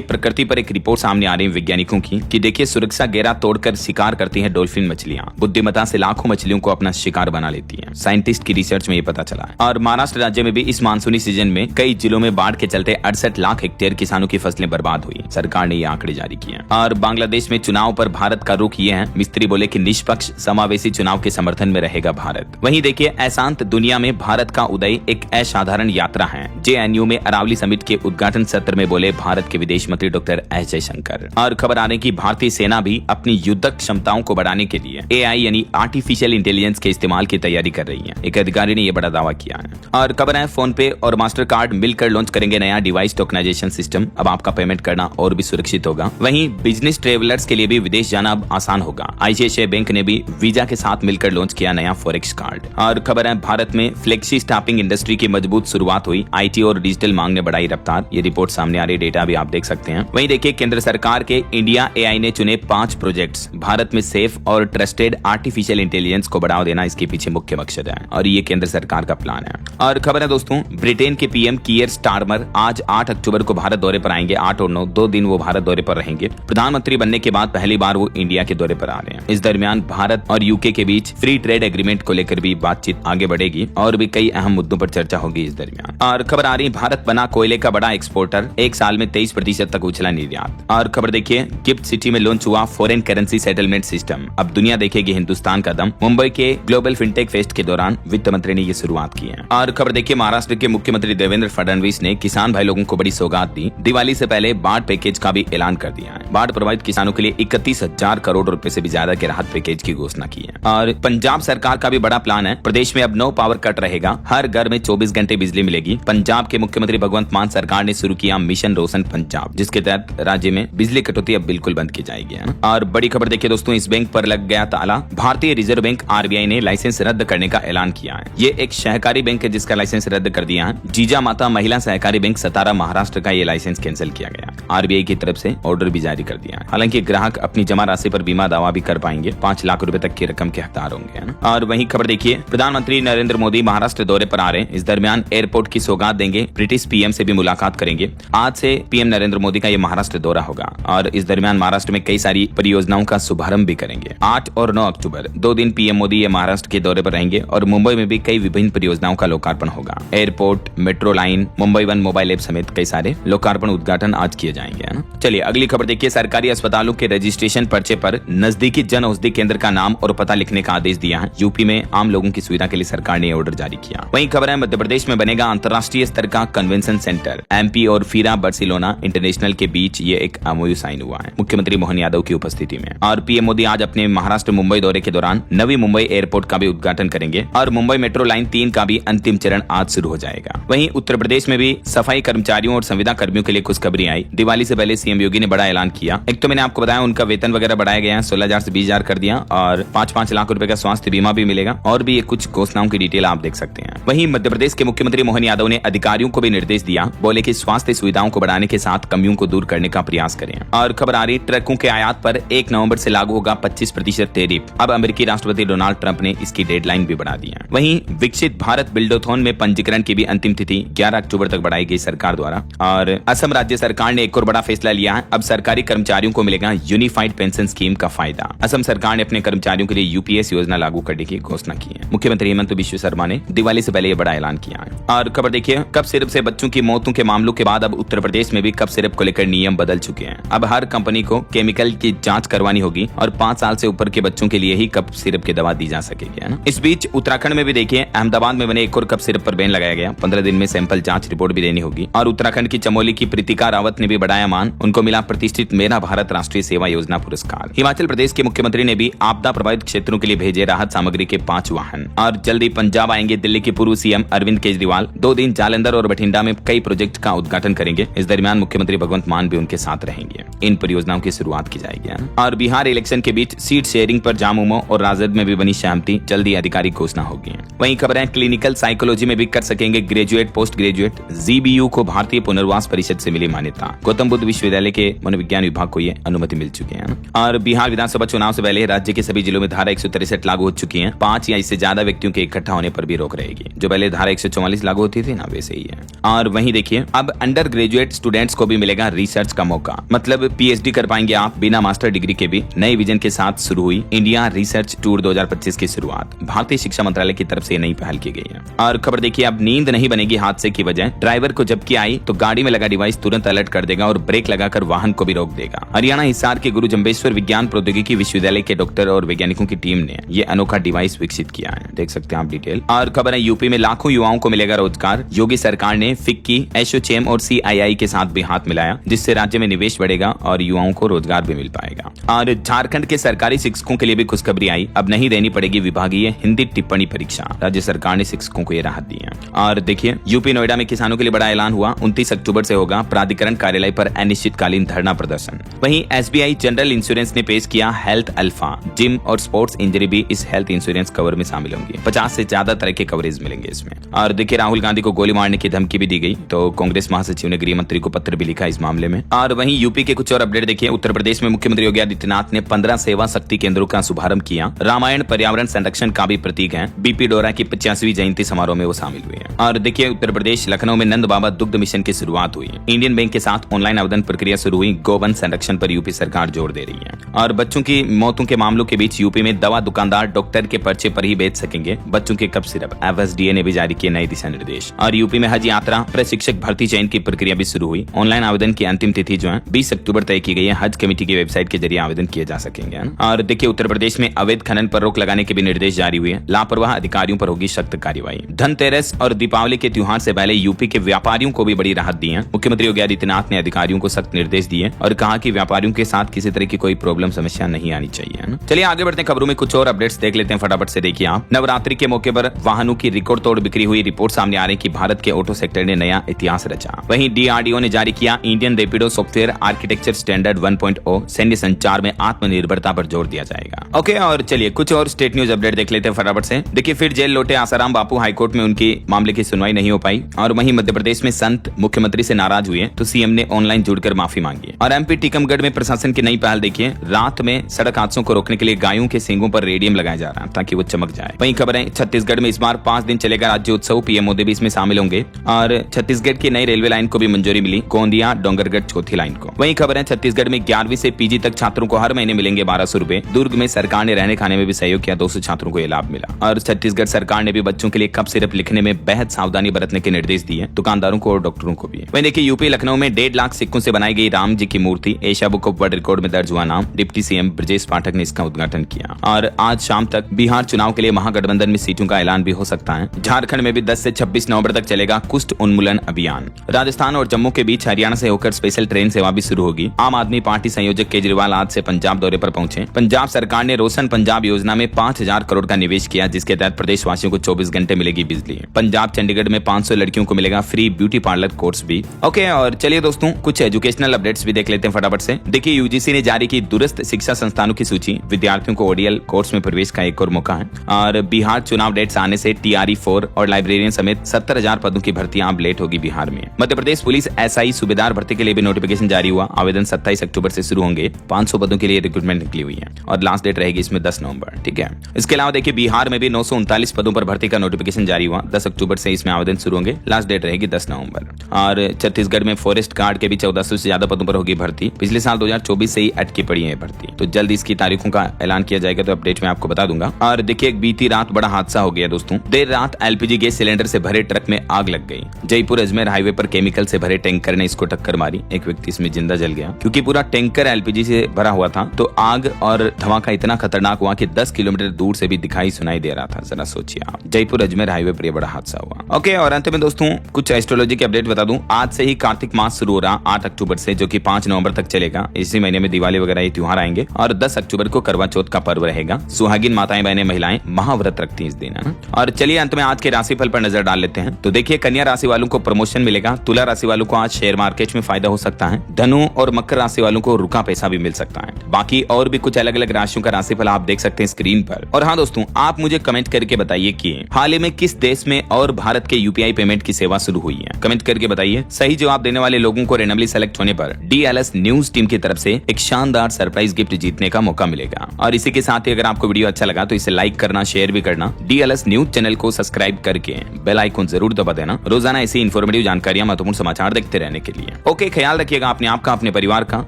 प्रकृति पर एक रिपोर्ट सामने आ रही है वैज्ञानिकों की कि देखिए, सुरक्षा घेरा तोड़कर शिकार करती है डॉल्फिन मछलियां। बुद्धिमत्ता से लाखों मछलियों को अपना शिकार बना लेती हैं। साइंटिस्ट की रिसर्च में ये पता चला है। और महाराष्ट्र राज्य में भी इस मानसूनी सीजन में कई जिलों में बाढ़ के चलते 68 लाख हेक्टेयर किसानों की फसलें बर्बाद हुई। सरकार ने ये आंकड़े जारी किए। और बांग्लादेश में चुनाव पर भारत का रुख ये है। मिस्त्री बोले कि निष्पक्ष समावेशी चुनाव के समर्थन में रहेगा भारत। वहीं देखिए, अशांत दुनिया में भारत का उदय एक असाधारण यात्रा है। जेएनयू में अरावली समिट के उद्घाटन सत्र में बोले भारत के विदेश मंत्री डॉक्टर एस जयशंकर। और खबर आ रही कि भारतीय सेना भी अपनी युद्धक क्षमताओं को बढ़ाने के लिए एआई यानी आर्टिफिशियल इंटेलिजेंस के इस्तेमाल की तैयारी कर रही है। एक अधिकारी ने यह बड़ा दावा किया है। और खबर है, फोन पे और मास्टर कार्ड मिलकर लॉन्च करेंगे नया डिवाइस टोकनाइजेशन सिस्टम। अब आपका पेमेंट करना और भी सुरक्षित होगा। वहीं बिजनेस ट्रेवलर्स के लिए भी विदेश जाना अब आसान होगा। आईसीआईसीआई बैंक ने भी वीजा के साथ मिलकर लॉन्च किया नया फॉरेक्स कार्ड। और खबर है, भारत में फ्लेक्सी स्टाफिंग इंडस्ट्री की मजबूत शुरुआत हुई। आईटी और डिजिटल मांग ने बढ़ाई रफ्तार। ये रिपोर्ट सामने आ रही, डेटा भी आप देख सकते हैं। वहीं देखिए, केंद्र सरकार के इंडिया एआई ने चुने 5 प्रोजेक्ट्स। भारत में सेफ और ट्रस्टेड आर्टिफिशियल इंटेलिजेंस को बढ़ावा देना इसके पीछे मुख्य मकसद है और ये केंद्र सरकार का प्लान है। और खबर है दोस्तों, ब्रिटेन के पीएम कीयर स्टारमर आज 8 अक्टूबर को भारत दौरे पर आएंगे। 8 और 9 2 दिन वो भारत दौरे पर रहेंगे। प्रधानमंत्री बनने के बाद पहली बार वो इंडिया के दौरे पर आ रहे हैं। इस दरमियान भारत और यूके के बीच फ्री ट्रेड एग्रीमेंट को लेकर भी बातचीत आगे बढ़ेगी और भी कई अहम मुद्दों पर चर्चा होगी इस दरमियान। और खबर आ रही, भारत बना कोयले का बड़ा एक्सपोर्टर। एक साल में 23% तक उछला निर्यात। और खबर देखिए, गिफ्ट सिटी में लॉन्च हुआ फॉरेन करेंसी सेटलमेंट सिस्टम। अब दुनिया देखेगी हिंदुस्तान का दम। मुंबई के ग्लोबल फिनटेक फेस्ट के दौरान वित्त मंत्री ने ये शुरुआत की है। और खबर देखिए, महाराष्ट्र के मुख्यमंत्री देवेंद्र फडणवीस ने किसान भाई लोगों को बड़ी सौगात दी। दिवाली से पहले बाढ़ पैकेज का भी ऐलान कर दिया है। बाढ़ प्रभावित किसानों के लिए 31,000 करोड़ रुपए से भी ज्यादा के राहत पैकेज की घोषणा की है। और पंजाब सरकार का भी बड़ा प्लान है। प्रदेश में अब नो पावर कट रहेगा। हर घर में 24 घंटे बिजली मिलेगी। पंजाब के मुख्यमंत्री भगवंत मान सरकार ने शुरू किया मिशन रोशन पंजाब, जिसके तहत राज्य में बिजली कटौती अब बिल्कुल बंद की जाएगी। और बड़ी खबर देखिए दोस्तों, इस बैंक पर लग गया ताला। भारतीय रिजर्व बैंक आरबीआई ने लाइसेंस रद्द करने का ऐलान किया है। ये एक सहकारी बैंक है जिसका लाइसेंस रद्द कर दिया है। जीजा माता महिला सहकारी बैंक सतारा महाराष्ट्र का ये लाइसेंस कैंसिल किया गया। आरबीआई की तरफ से ऑर्डर भी जारी कर दिया है। हालांकि ग्राहक अपनी जमा राशि पर बीमा दावा भी कर पाएंगे। 5 लाख रुपए तक की रकम के हकदार होंगे। और वहीं खबर देखिए, प्रधानमंत्री नरेंद्र मोदी महाराष्ट्र दौरे पर आ रहे हैं। इस दरमियान एयरपोर्ट की सौगात देंगे। ब्रिटिश पीएम से भी मुलाकात करेंगे। आज से पीएम नरेंद्र मोदी का ये महाराष्ट्र दौरा होगा और इस दरमियान महाराष्ट्र में कई सारी परियोजनाओं का शुभारंभ भी करेंगे। 8 और 9 अक्टूबर 2 दिन पीएम मोदी ये महाराष्ट्र के दौरे पर रहेंगे और मुंबई में भी कई विभिन्न परियोजनाओं का लोकार्पण होगा। Airport, metro line, Mumbai one mobile app समेत कई सारे लोकार्पण उद्घाटन आज किए जाएंगे, है ना। चलिए अगली खबर देखिए, सरकारी अस्पतालों के रजिस्ट्रेशन पर्चे पर नजदीकी जन औषधि केंद्र का नाम और पता लिखने का आदेश दिया है। यूपी में आम लोगों की सुविधा के लिए सरकार ने ऑर्डर जारी किया। वहीं खबर है, मध्य प्रदेश में बनेगा अंतर्राष्ट्रीय स्तर का कन्वेंशन सेंटर। एमपी और फीरा बार्सिलोना इंटरनेशनल के बीच ये एक एमओयू साइन हुआ है, मुख्यमंत्री मोहन यादव की उपस्थिति में। और पीएम मोदी आज अपने महाराष्ट्र मुंबई दौरे के दौरान नवी मुंबई एयरपोर्ट का भी उद्घाटन करेंगे और मुंबई मेट्रो लाइन 3 का भी अंतिम चरण आज शुरू हो जाएगा। वहीं उत्तर प्रदेश में भी सफाई कर्मचारियों और संविदा कर्मियों के लिए खुशखबरी आई। दिवाली से पहले सीएम योगी ने बड़ा ऐलान किया। एक तो मैंने आपको बताया उनका वेतन वगैरह बढ़ाया गया है, 16,000 से 20,000 कर दिया और 5-5 लाख रुपए का स्वास्थ्य बीमा भी मिलेगा। और भी ये कुछ घोषणाओं की डिटेल आप देख सकते हैं। वहीं मध्य प्रदेश के मुख्यमंत्री मोहन यादव ने अधिकारियों को भी निर्देश दिया। बोले कि स्वास्थ्य सुविधाओं को बढ़ाने के साथ कमियों को दूर करने का प्रयास करें। और खबर आ रही, ट्रकों के आयात पर 1 नवंबर से लागू होगा 25% टैरिफ। अब अमेरिकी राष्ट्रपति डोनाल्ड ट्रंप ने इसकी डेडलाइन भी बढ़ा दी है। वहीं विकसित भारत बिल्डोथॉन में पंजीकरण की भी अंतिम तिथि 11 अक्टूबर तक बढ़ाई गई सरकार द्वारा। और असम राज्य सरकार ने एक और बड़ा फैसला लिया है। अब सरकारी कर्मचारियों को मिलेगा यूनिफाइड पेंशन स्कीम का फायदा। असम सरकार ने अपने कर्मचारियों के लिए यूपीएस योजना लागू करने की घोषणा की है। मुख्यमंत्री हेमंत बिश्व शर्मा ने दिवाली से पहले यह बड़ा ऐलान किया है। और खबर देखिए, कफ सिरप से बच्चों की मौतों के मामलों के बाद अब उत्तर प्रदेश में भी कफ सिरप को लेकर नियम बदल चुके हैं। हैं। अब हर कंपनी को केमिकल की जांच करवानी होगी और 5 साल से ऊपर के बच्चों के लिए ही कफ सिरप की दवा दी जा सकेगी, है ना। इस बीच उत्तराखंड में भी देखिए अहमदाबाद में बने एक और कफ सिरप पर बैन लगाया गया। 15 दिन में सैंपल जांच रिपोर्ट भी देनी होगी। और उत्तराखंड की चमोली की प्रीतिका रावत ने भी बढ़ाया मान, उनको मिला प्रतिष्ठित मेरा भारत राष्ट्रीय सेवा योजना पुरस्कार। हिमाचल प्रदेश के मुख्यमंत्री ने भी आपदा प्रभावित क्षेत्रों के लिए भेजे राहत सामग्री के 5 वाहन। और जल्दी पंजाब आएंगे दिल्ली के पूर्व सीएम अरविंद केजरीवाल। 2 दिन जालंधर और बठिंडा में कई प्रोजेक्ट का उद्घाटन करेंगे। इस दरमियान मुख्यमंत्री भगवंत मान भी उनके साथ रहेंगे। इन परियोजनाओं की शुरुआत की जाएगी। और बिहार इलेक्शन के बीच सीट शेयरिंग पर जामुमो और राजद में भी बनी सहमति, जल्दी आधिकारिक घोषणा होगी। वहीं खबर है क्लिनिकल साइकोलॉजी में भी कर सकेंगे ग्रेजुएट पोस्ट ग्रेजुएट। जीबीयू को भारतीय पुनर्वास परिषद से मिली मान्यता। गौतम बुद्ध विश्वविद्यालय के मनोविज्ञान विभाग को यह अनुमति मिल चुकी है। और बिहार विधानसभा चुनाव से पहले राज्य के सभी जिलों में धारा 163 लागू हो चुकी है। 5 या इससे ज्यादा व्यक्तियों के इकट्ठा होने पर भी रोक रहेगी। जो पहले धारा 144 लागू होती थी ना, वैसे ही है। और वहीं देखिए अब अंडर ग्रेजुएट स्टूडेंट्स को भी मिलेगा रिसर्च का मौका, मतलब पीएचडी कर पाएंगे आप बिना मास्टर डिग्री के भी। नए विजन के साथ शुरू हुई इंडिया रिसर्च टूर 2025 की शुरुआत। भारतीय शिक्षा मंत्रालय की तरफ से नई पहल की गई है। और खबर देखिए अब नींद नहीं बनेगी हादसे की वजह। ड्राइवर को जबकि आई तो गाड़ी में लगा डिवाइस तुरंत अलर्ट कर देगा और ब्रेक लगाकर वाहन को भी रोक देगा। हरियाणा हिसार के गुरु जम्बेश्वर विज्ञान प्रौद्योगिकी विश्वविद्यालय के डॉक्टर और वैज्ञानिकों की टीम ने यह अनोखा डिवाइस विकसित किया है। देख सकते हैं आप डिटेल। और खबर है यूपी में लाखों युवाओं को मिलेगा रोजगार। योगी सरकार ने फिक्की, एसोचैम और सीआईआई के साथ भी हाथ मिलाया, जिससे राज्य में निवेश बढ़ेगा और युवाओं को रोजगार भी मिल पाएगा। और झारखंड के सरकारी शिक्षकों के लिए भी खुशखबरी आई। अब नहीं देनी पड़ेगी विभागीय हिंदी टिप्पणी परीक्षा। राज्य सरकार ने शिक्षकों को यह राहत दी है। और देखिए यूपी नोएडा में किसानों के लिए बड़ा ऐलान हुआ। 29 अक्टूबर से होगा प्राधिकरण कार्यालय पर अनिश्चितकालीन धरना प्रदर्शन। वहीं एसबीआई जनरल इंश्योरेंस ने पेश किया हेल्थ अल्फा। जिम और स्पोर्ट्स इंजरी भी इस हेल्थ इंश्योरेंस कवर में शामिल होंगी। 50 से ज्यादा तरह के कवरेज मिलेंगे इसमें। और देखिए राहुल गांधी को गोली मारने की धमकी भी दी गई, तो कांग्रेस महासचिव ने गृह मंत्री को पत्र भी लिखा इस मामले में। और वहीं यूपी के कुछ और अपडेट देखिए। उत्तर प्रदेश में मुख्यमंत्री योगी आदित्यनाथ ने 15 सेवा शक्ति केंद्रों का शुभारंभ किया। रामायण पर्यावरण संरक्षण का भी प्रतीक है। बीपी डोरा की 85वीं जयंती समारोह में वो शामिल हुए हैं। और देखिए उत्तर प्रदेश लखनऊ में नंद बाबा दुग्ध मिशन की शुरुआत हुई। इंडियन बैंक के साथ ऑनलाइन आवेदन प्रक्रिया शुरू हुई। गोवन संरक्षण पर यूपी सरकार जोर दे रही है। और बच्चों की मौतों के मामलों के बीच यूपी में दवा दुकानदार डॉक्टर के पर्चे पर ही बेच सकेंगे बच्चों के कफ सिरप। एफएसडीए ने भी जारी किए नए दिशा निर्देश। और यूपी में हज यात्रा प्रशिक्षक भर्ती चयन की प्रक्रिया भी शुरू हुई। ऑनलाइन आवेदन की अंतिम तिथि जो है 20 अक्टूबर तय की गई है। हज कमेटी की वेबसाइट के जरिए आवेदन किए जा सकेंगे। और देखिए उत्तर प्रदेश में अवैध खनन पर रोक लगाने के भी निर्देश जारी हुए। लापरवाह अधिकारियों पर होगी सख्त कार्रवाई। धनतेरस और दीपावली के त्योहार से पहले यूपी के व्यापारियों को भी बड़ी राहत दी है। मुख्यमंत्री योगी आदित्यनाथ ने अधिकारियों को सख्त निर्देश दिए और कहा कि व्यापारियों के साथ किसी तरह की कोई प्रॉब्लम समस्या नहीं आनी चाहिए। चलिए आगे बढ़ते हैं, खबरों में कुछ और अपडेट्स देख लेते हैं फटाफट से। देखिए आप नवरात्रि के मौके पर वाहनों की रिकॉर्ड तोड़ बिक्री हुई। रिपोर्ट सामने आ रही कि भारत के ऑटो सेक्टर ने नया इतिहास रचा। वहीं डीआरडीओ ने जारी किया Indian Rapido software architecture standard 1.0। सैन्य संचार में आत्मनिर्भरता पर जोर दिया जाएगा। ओके, और चलिए कुछ और स्टेट न्यूज अपडेट देख लेते हैं फटाफट से। देखिए फिर जेल लौटे आसाराम बापू। हाईकोर्ट में उनकी मामले की सुनवाई नहीं हो पाई। और वहीं मध्य प्रदेश में संत मुख्यमंत्री से नाराज हुए तो सीएम ने ऑनलाइन जुड़कर माफी मांगी। और एमपी टीकमगढ़ में प्रशासन की नई पहल देखिए। रात में सड़क हादसों को रोकने के लिए गायों के सींगों पर रेडियम लगाया जा रहा है ताकि वो चमक जाए। वहीं खबर है छत्तीसगढ़ में इस बार 5 दिन चलेगा राज्य उत्सव। पीएम मोदी भी इसमें शामिल होंगे। और छत्तीसगढ़ की नई रेलवे लाइन को भी मंजूरी मिली, गोंदिया डोंगरगढ़ चौथी लाइन को। वहीं खबर है छत्तीसगढ़ में 11वीं से पीजी तक छात्रों को हर महीने मिलेंगे 1200 रुपए। दुर्ग में सरकार ने रहने खाने में भी सहयोग किया, 200 छात्रों को यह लाभ मिला। और छत्तीसगढ़ सरकार ने भी बच्चों के लिए कफ सिरप लिखने में बेहद सावधानी बरतने के निर्देश दिए, दुकानदारों को और डॉक्टरों को भी। वहीं देखिए यूपी लखनऊ में 1.5 लाख सिक्कों से बनाई गई राम जी की मूर्ति। Asia book of world record में दर्ज हुआ नाम। डिप्टी सीएम ब्रजेश पाठक ने इसका उद्घाटन किया। और आज शाम तक बिहार चुनाव के लिए महागठबंधन में सीटों का ऐलान भी हो सकता है। झारखंड में भी 10 से 26 नवंबर तक चलेगा कुष्ठ उन्मूलन अभियान। राजस्थान और जम्मू के बीच हरियाणा से होकर स्पेशल ट्रेन सेवा भी शुरू होगी। आम आदमी पार्टी संयोजक केजरीवाल आज से पंजाब दौरे पर पहुंचे। पंजाब सरकार ने रोशन पंजाब योजना में 5000 करोड़ का निवेश किया, जिसके तहत प्रदेशवासियों को 24 घंटे मिलेगी बिजली। पंजाब चंडीगढ़ में 500 लड़कियों को मिलेगा फ्री ब्यूटी पार्लर कोर्स भी। ओके, और चलिए दोस्तों कुछ एजुकेशनल अपडेट्स भी देख लेते हैं फटाफट से। देखिए यूजीसी ने जारी की दूरस्थ शिक्षा संस्थानों की सूची। विद्यार्थियों को ओडीएल कोर्स में प्रवेश का एक और मौका है। और बिहार चुनाव डेट्स आने से टीआरई 4 और लाइब्रेरियन समेत 70,000 पदों की भर्तियां अब लेट होगी बिहार में। मध्य प्रदेश पुलिस एसआई सूबेदार भर्ती के लिए भी नोटिफिकेशन जारी हुआ। आवेदन 27 अक्टूबर से शुरू होंगे। 500 पदों के लिए रिक्रूटमेंट निकली हुई है और लास्ट डेट रहेगी इसमें 10 नवंबर। ठीक है, इसके अलावा देखिए बिहार में भी 939 पदों पर भर्ती का नोटिफिकेशन जारी हुआ। 10 अक्टूबर से इसमें आवेदन शुरू होंगे। लास्ट डेट रहेगी 10 नवंबर। और छत्तीसगढ़ में फॉरेस्ट गार्ड के भी 1400 से ज्यादा पदों पर होगी भर्ती। पिछले साल 2024 से ही अटकी पड़ी है भर्ती, तो जल्द इसकी तारीखों का ऐलान किया जाएगा, तो अपडेट में आपको बता दूंगा। और देखिए बीती रात बड़ा हादसा हो गया दोस्तों। देर रात एलपीजी गैस सिलेंडर से भरे ट्रक में आग लग गई। जयपुर अजमेर हाईवे पर केमिकल से भरे टैंकर ने इसको टक्कर मारी। एक व्यक्ति इसमें जिंदा जल गया क्योंकि पूरा टैंकर एलपीजी से भरा हुआ था। तो आग और धमाका इतना खतरनाक हुआ कि 10 किलोमीटर दूर से भी दिखाई सुनाई दे रहा था। जरा सोचिए आप, जयपुर अजमेर हाईवे पर बड़ा हादसा हुआ। ओके, और अंत में दोस्तों कुछ एस्ट्रोलॉजी के अपडेट बता दूं। आज से ही कार्तिक मास शुरू हो रहा 8 अक्टूबर से, जो कि 5 नवंबर तक चलेगा। इसी महीने में दिवाली वगैरह ये त्योहार आएंगे और 10 अक्टूबर को करवा चौथ का पर्व रहेगा। सुहागिन माताएं बहनें महिलाएं महाव्रत रखती हैं इस दिन। और चलिए अंत में आज के राशिफल पर नजर डाल लेते हैं। तो देखिए, कन्या राशि वालों को प्रमोशन मिलेगा। तुला राशि वालों को आज शेयर मार्केट में फायदा हो सकता है। धनु और मकर राशि वालों को रुका पैसा भी मिल सकता है। बाकी और भी कुछ अलग अलग राशियों का राशिफल आप देख सकते हैं स्क्रीन पर। और हाँ दोस्तों, आप मुझे कमेंट करके बताइए कि हाल ही में किस देश में और भारत के यूपीआई पेमेंट की सेवा शुरू हुई है। कमेंट करके बताइए। सही जवाब देने वाले लोगों को रैंडमली सेलेक्ट होने पर DLS न्यूज टीम की तरफ से एक शानदार सरप्राइज गिफ्ट जीतने का मौका मिलेगा। और इसी के साथ ही अगर आपको वीडियो अच्छा लगा तो इसे लाइक करना, शेयर भी करना। DLS न्यूज चैनल को सब्सक्राइब करके बेल आइकन जरूर दबा देना रोजाना ऐसी इन्फॉर्मेटिव जानकारियां, महत्वपूर्ण समाचार देखते रहने के लिए। ओके, ख्याल रखिएगा अपने आप का, अपने परिवार का।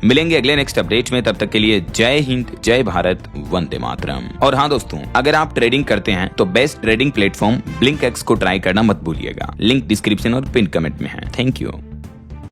मिलेंगे अगले नेक्स्ट अपडेट में, तब तक के लिए जय हिंद, जय भारत, वंदे मातरम। और हाँ दोस्तों, अगर आप ट्रेडिंग करते हैं तो बेस्ट ट्रेडिंग प्लेटफॉर्म BlinkX को ट्राई करना मत भूलिएगा। लिंक डिस्क्रिप्शन और पिन कमेंट में है। Thank you.